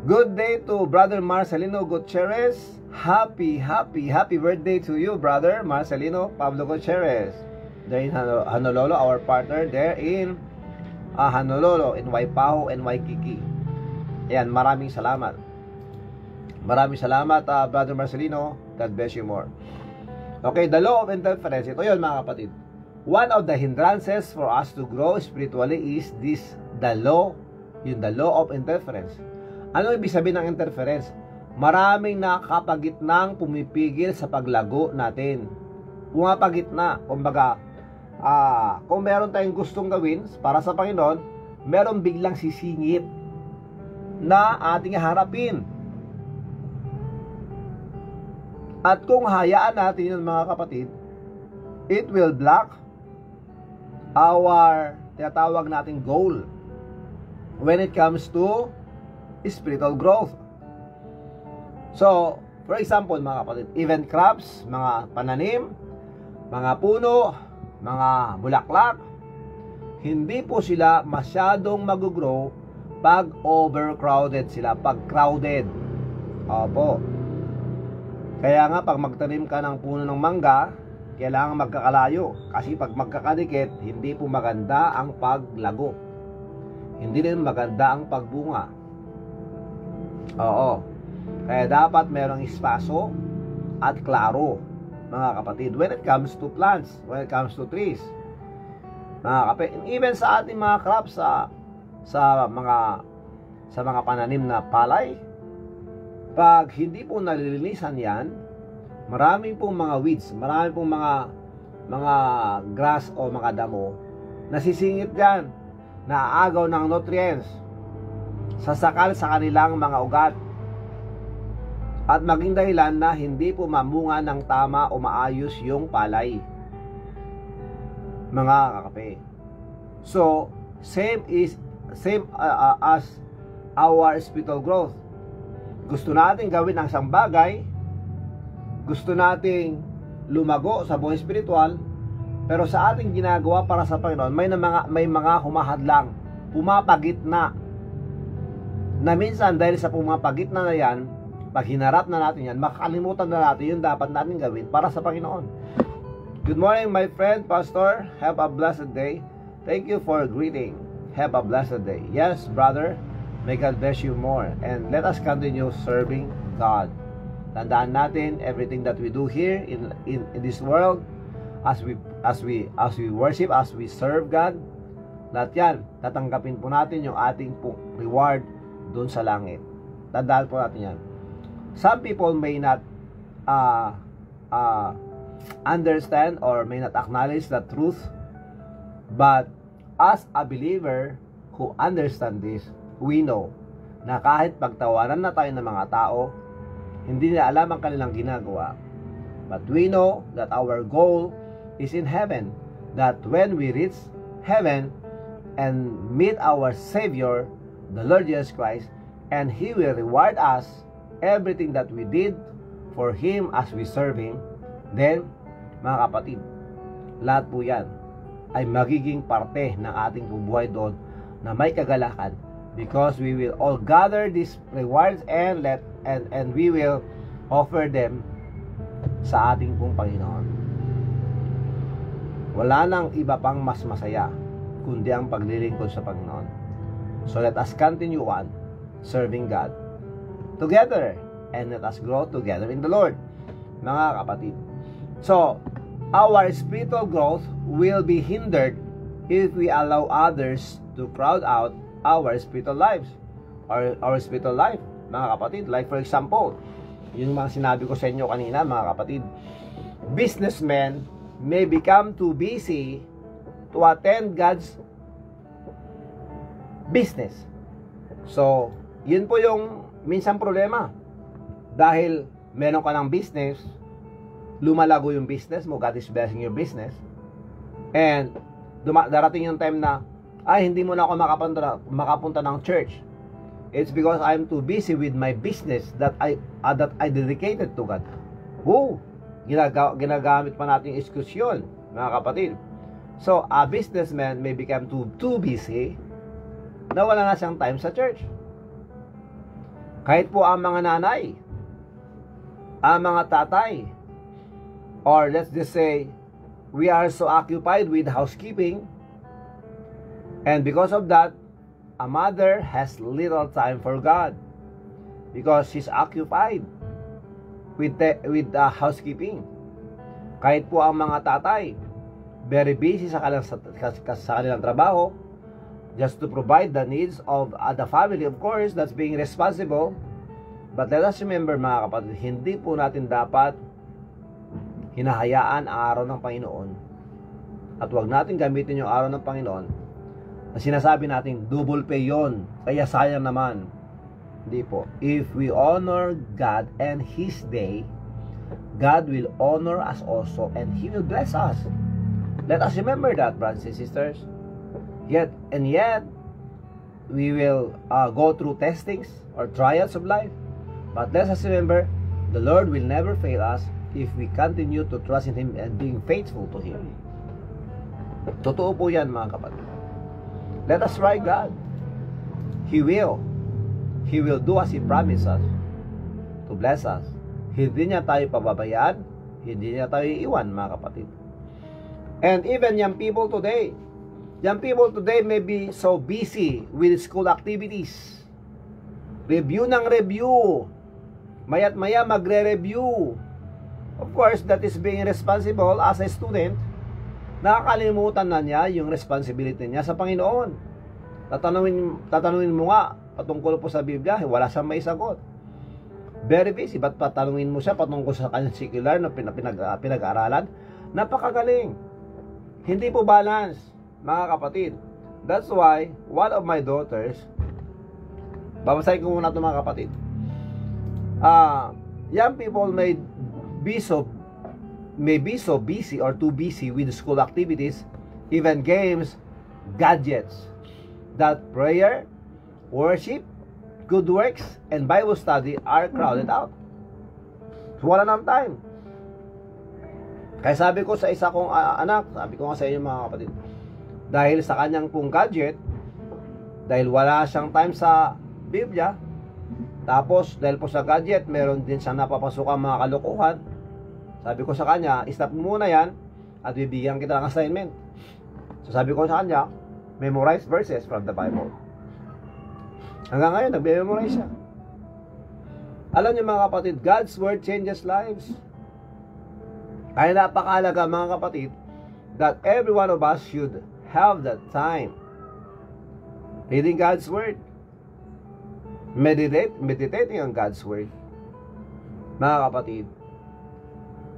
Good day to Brother Marcelino Gutierrez. Happy birthday to you, Brother Marcelino Pablo Gutierrez. There in Honolulu, our partner there in Honolulu, in Waipahu and Waikiki. Ayan, maraming salamat. Brother Marcelino. God bless you more. Okay, the law of interference. Ito yun, mga kapatid. One of the hindrances for us to grow spiritually is the law of interference. Ano ibig sabihin ng interference? Maraming nakakapagitnang pumipigil sa paglago natin. Pumapagitna. Kumbaga, kung meron tayong gustong gawin para sa Panginoon, meron biglang sisingit na ating harapin. At kung hayaan natin yun, mga kapatid, it will block our tinatawag nating goal when it comes to spiritual growth. So, for example, mga kapatid, even crops, mga pananim, mga puno, mga bulaklak, hindi po sila masyadong mag-grow pag overcrowded sila, pag crowded. Opo. Kaya nga, pag magtanim ka ng puno ng mangga, kailangan magkakalayo. Kasi pag magkakadikit, hindi po maganda ang paglago. Hindi din maganda ang pagbunga. Oo. Kaya dapat merong espaso at klaro, mga kapatid, when it comes to plants, when it comes to trees. Mga kapatid, even sa ating mga crops, sa mga pananim na palay, pag hindi po nalilinisan yan, marami pong mga weeds, marami pong mga grass o mga damo nasisingit yan, naaagaw ng nutrients, sasakal sa kanilang mga ugat, at maging dahilan na hindi po mamunga ng tama o maayos yung palay, mga kakape. So, same as our spiritual growth. Gusto natin gawin ang isang bagay, gusto nating lumago sa buhay spiritual, pero sa ating ginagawa para sa Panginoon, may mga humahadlang, pumapagitna, na minsan dahil sa pumapagitna na yan, pag hinarap na natin yan, makakalimutan na natin yung dapat natin gawin para sa Panginoon. Good morning, my friend, Pastor. Have a blessed day. Thank you for greeting. Have a blessed day. Yes, brother. May God bless you more. And let us continue serving God. Tandaan natin, everything that we do here in this world, as we worship, as we serve God, lahat yan, tatanggapin po natin yung ating reward doon sa langit. Tandaan po natin yan. Some people may not understand or may not acknowledge the truth, but as a believer who understand this, we know na kahit pagtawanan na tayo ng mga tao, hindi nila alam ang kanilang ginagawa, but we know that our goal is in heaven, that when we reach heaven and meet our Savior, the Lord Jesus Christ, and He will reward us everything that we did for Him as we serve Him, then, mga kapatid, lahat po yan ay magiging parte ng ating bubuhay doon na may kagalakan, because we will all gather these rewards and we will offer them sa ating pong Panginoon. Wala nang iba pang mas masaya kundi ang paglilingkod sa Panginoon. So let us continue on serving God together, and let us grow together in the Lord, mga kapatid. So, our spiritual growth will be hindered if we allow others to crowd out our spiritual lives, or our spiritual life, mga kapatid. Like for example, yung mga sinabi ko sa inyo kanina, mga kapatid, businessmen may become too busy to attend God's business. So, yun po yung minsan problema. Dahil meron ka ng business, lumalago yung business mo, God is blessing your business, and darating yung time na, hindi mo na ako makapunta ng church. It's because I'm too busy with my business that I dedicated to God. Ginagamit pa natin yung excuse yun, mga kapatid. So, a businessman may become too busy na wala na siyang time sa church. Kahit po ang mga nanay, ang mga tatay, or let's just say, we are so occupied with housekeeping, and because of that, a mother has little time for God because she's occupied with housekeeping. Kahit po ang mga tatay, very busy sa kanilang trabaho, just to provide the needs of the family, of course, that's being responsible. But let us remember, mga kapatid, hindi po natin dapat hinahayaan ang araw ng Panginoon, at huwag natin gamitin yung araw ng Panginoon na sinasabi natin double pay yon, kaya sayang naman. Hindi po. If we honor God and His day, God will honor us also, and He will bless us. Let us remember that, brothers and sisters. Yet we will go through testings or trials of life, but let us remember, the Lord will never fail us if we continue to trust in Him and being faithful to Him. Totoo po yan, mga kapatid. Let us try God. He will do as He promised us to bless us. Hindi niya tayo pababayaan, hindi niya tayo iiwan, mga kapatid. And even young people today may be so busy with school activities. Review ng review. Maya't maya magre-review. Of course, that is being responsible as a student. Nakakalimutan na niya yung responsibility niya sa Panginoon. Tatanungin mo nga patungkol po sa Biblia, wala siyang may sagot. Very busy, but patanungin mo siya patungkol sa kanyang secular na pinag-aaralan, napakagaling. Hindi po balance, mga kapatid. That's why one of my daughters, babasahin ko muna ito, mga kapatid. Young people may be so busy or too busy with school activities, even games, gadgets, that prayer, worship, good works, and Bible study are crowded out. So, wala nang time. Kaya sabi ko sa isa kong anak, sabi ko nga sa inyo, mga kapatid, dahil sa kanyang pong gadget, dahil wala siyang time sa Biblia, tapos dahil po sa gadget, meron din siyang napapasukang mga kalokohan, sabi ko sa kanya, stop muna yan at bibigyan kita ng assignment. So sabi ko sa kanya, memorize verses from the Bible. Hanggang ngayon, nagbe-memorize siya. Alam niyo, mga kapatid, God's Word changes lives. Kaya napakahalaga, mga kapatid, that every one of us should have that time reading God's Word, meditating on God's Word. Mga kapatid,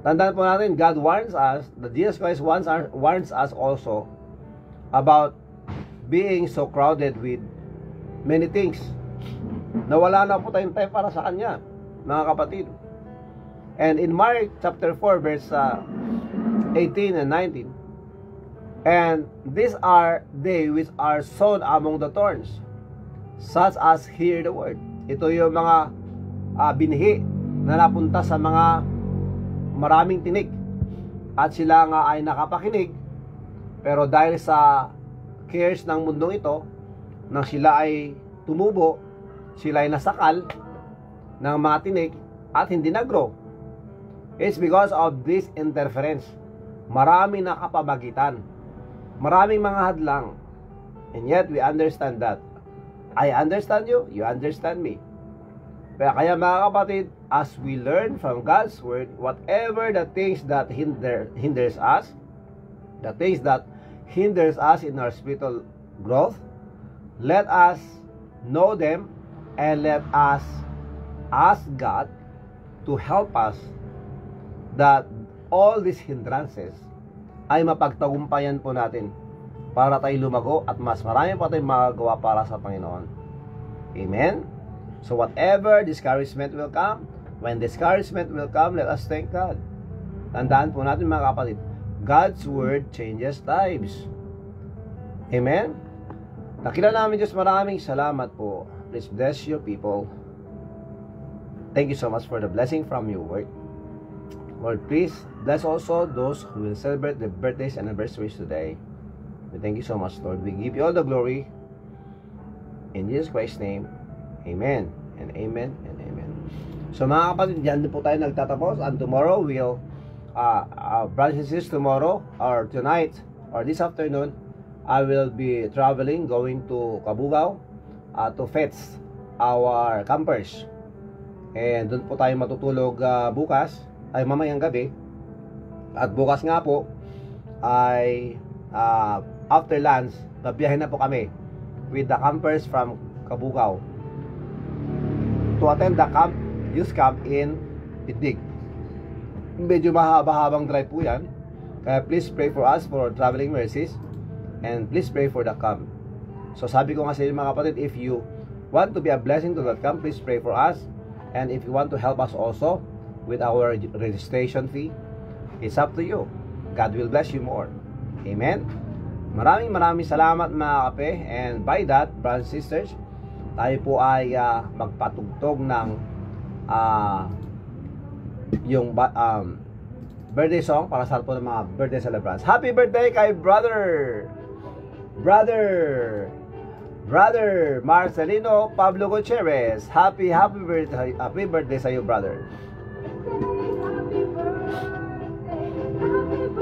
tandaan po natin, God warns us, that Jesus Christ warns us also about being so crowded with many things na wala na po tayong time para sa Kanya, mga kapatid. And in Mark chapter 4 verse 18 and 19, and these are they which are sown among the thorns, such as hear the word, Ito yung mga binhi na napunta sa mga maraming tinik. At sila nga ay nakapakinig, pero dahil sa cares ng mundong ito, nang sila ay tumubo, sila ay nasakal ng mga tinik at hindi nag-grow. It's because of this interference. Maraming nakapamagitan, maraming mga hadlang, and yet we understand that. I understand you, you understand me. Kaya mga kapatid, as we learn from God's Word, whatever the things that hinders us, the things that hinders us in our spiritual growth, let us know them and let us ask God to help us that all these hindrances ay mapagtagumpayan po natin para tayo lumago at mas marami pa tayong magagawa para sa Panginoon. Amen? So whatever discouragement will come, when discouragement will come, let us thank God. Tandaan po natin mga kapatid, God's Word changes lives. Amen? Nakilala namin Diyos, maraming salamat po. Please bless your people. Thank you so much for the blessing from your word. Lord, please bless also those who will celebrate their birthdays and anniversaries today. We thank you so much, Lord. We give you all the glory. In Jesus Christ's name, amen and amen and amen. So mga kapatid, dyan din po tayo nagtatapos. And tomorrow, brothers and sisters, tomorrow or tonight or this afternoon, I will be traveling, going to Cabugao to fetch our campers. And doon po tayo matutulog bukas, ay mamayang gabi. At bukas nga po ay after lunch, babiyahe na po kami with the campers from Cabugao to attend the youth camp in Pitdig. Medyo mahaba-habang drive po yan, kaya please pray for us for traveling mercies and please pray for the camp. So sabi ko nga sa inyo mga kapatid, if you want to be a blessing to that camp, please pray for us. And if you want to help us also with our registration fee, it's up to you. God will bless you more. Amen. Maraming salamat mga kape. And by that, brothers and sisters, tayo po ay magpatugtog ng yung birthday song para sa po ng mga birthday celebrants. Happy birthday kay brother Marcelino Pablo Gutierrez. Happy birthday sa iyo, brother.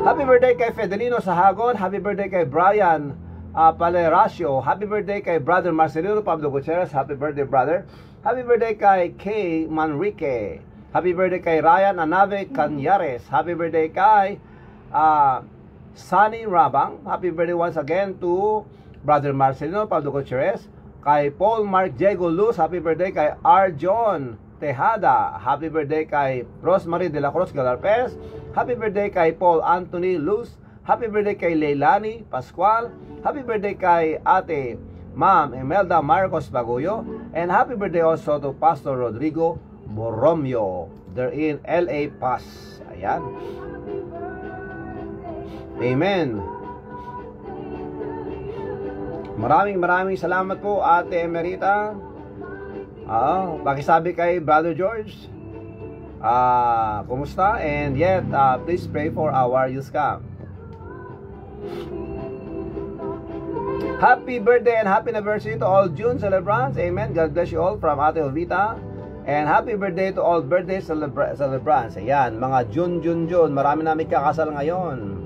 Happy birthday kay Fedelino Sahagon. Happy birthday kay Brian Paleracio. Happy birthday kay brother Marcelino Pablo Gutierrez. Happy birthday, brother. Happy birthday kay Kay Manrique. Happy birthday kay Ryan Anave Canyares. Happy birthday kay Sunny Rabang. Happy birthday once again to brother Marcelino Pablo Gutierrez. Kay Paul Mark Diego Luz. Happy birthday kay R. John Tejada. Happy birthday kay Rosemary de la Cruz Galarpez. Happy birthday kay Paul Anthony Luz. Happy birthday kay Leilani Pascual. Happy birthday kay Ate Ma'am Imelda Marcos Baguyo. And happy birthday also to Pastor Rodrigo Borromeo. They're in LA Paz. Ayan. Amen. Maraming salamat po, Ate Emerita. Pakisabi kay Brother George, kumusta? And yet, please pray for our youth camp. Happy birthday and happy anniversary to all June celebrants. Amen. God bless you all from Ate Elvita. And happy birthday to all birthday celebrants. Ayan, mga June. Marami namin kakasal ngayon.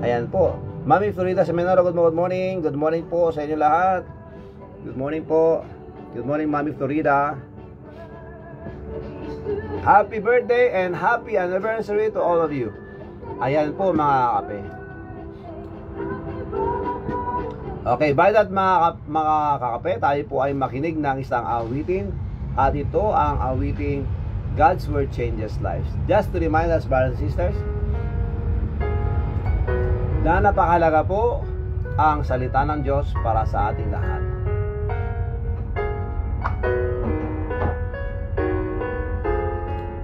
Ayan po. Mami Florida Seminaro, good morning. Good morning po sa inyo lahat. Good morning po. Good morning, Mami Florida. Happy birthday and happy anniversary to all of you. Ayan po mga kape. Okay, by that mga kakape, tayo po ay makinig ng isang awitin. At ito ang awiting God's Word Changes Lives. Just to remind us, brothers and sisters, na napakahalaga po ang salita ng Diyos para sa ating lahat.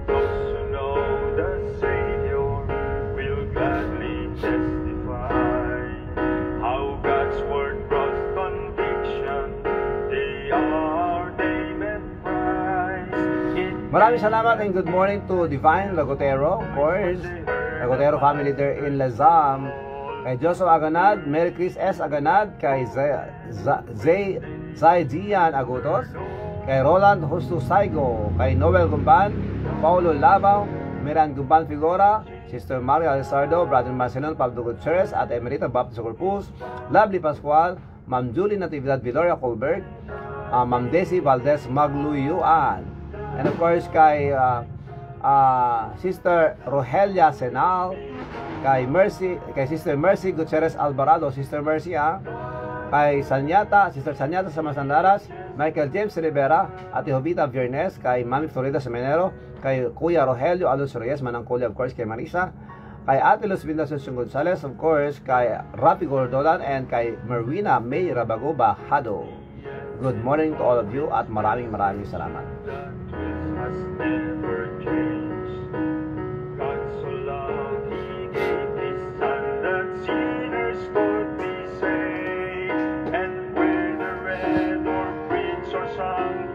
Those who know the Savior will gladly testify how God's word brought conviction. They met
Maraming salamat and good morning to Divine Lagotero, of course, Lagotero family there in Lazam, kay Joseph Aganad, Mary Chris S. Aganad, kay Zaidian Agutos, kay Roland Justo Saigo, kay Noel Gumban, Paulo Labaw, Miran Gumban Figura, Sister Maria Alisardo, Brother Marcelon Pablo Gutierrez, at Emerita Baptist Corpus, Lovely Pascual, Ma'am Julie Natividad Viloria Colbert, Ma'am Desi Valdez Magluyuan, and of course kay Sister Rogelia Senal, kay Sister Mercy Gutierrez Alvarado, Sister Mercy kay Sister Sanyata Samasandaras, Michael James Rivera, Ate Jovita Viernes, kay Mami Florida Semenero, kay Kuya Rogelio Alonso Reyes, Manang Kuya, of course, kay Marisa, kay Ate Luz Vinda Susun Gonzalez, of course, kay Rapi Gordolan, and kay Merwina May Rabago Bajado. Good morning to all of you at maraming salamat.
Has never changed. God so loved, He gave His Son that sinners could be saved. And whether read or preached or sung,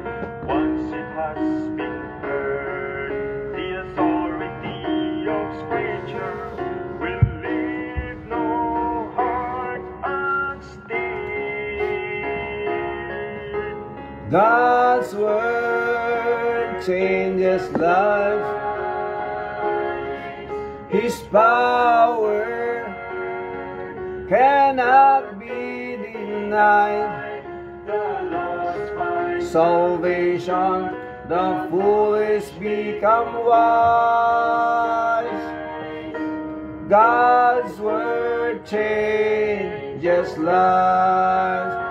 once it has been heard, the authority of Scripture will leave no heart unstayed.
God's word changes life. His power cannot be denied. Salvation, the foolish become wise. God's word changes lives.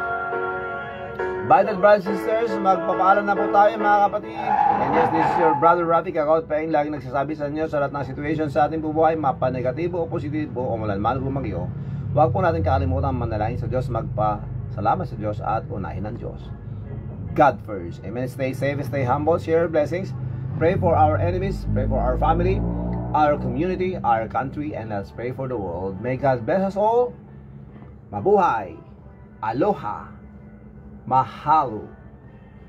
Vital brothers and sisters, magpapaalam na po tayo mga kapatid. And yes, this is your brother Rafi Kakaot Paeng, laging nagsasabi sa inyo sa lahat ng situation sa ating bubuhay, mapa-negatibo o positibo o malalman o bumagyo. Huwag po natin kakalimutan manalangin sa Diyos, magpa-salamat sa Diyos at unahin ng Diyos. God first. Amen. Stay safe, stay humble, share blessings. Pray for our enemies, pray for our family, our community, our country, and let's pray for the world. May God bless us all. Mabuhay. Aloha. Mahalo.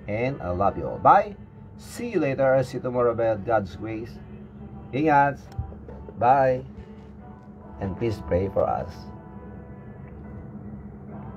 And I love you all. Bye. See you later. See you tomorrow by God's grace. Ingat. Bye. And please pray for us.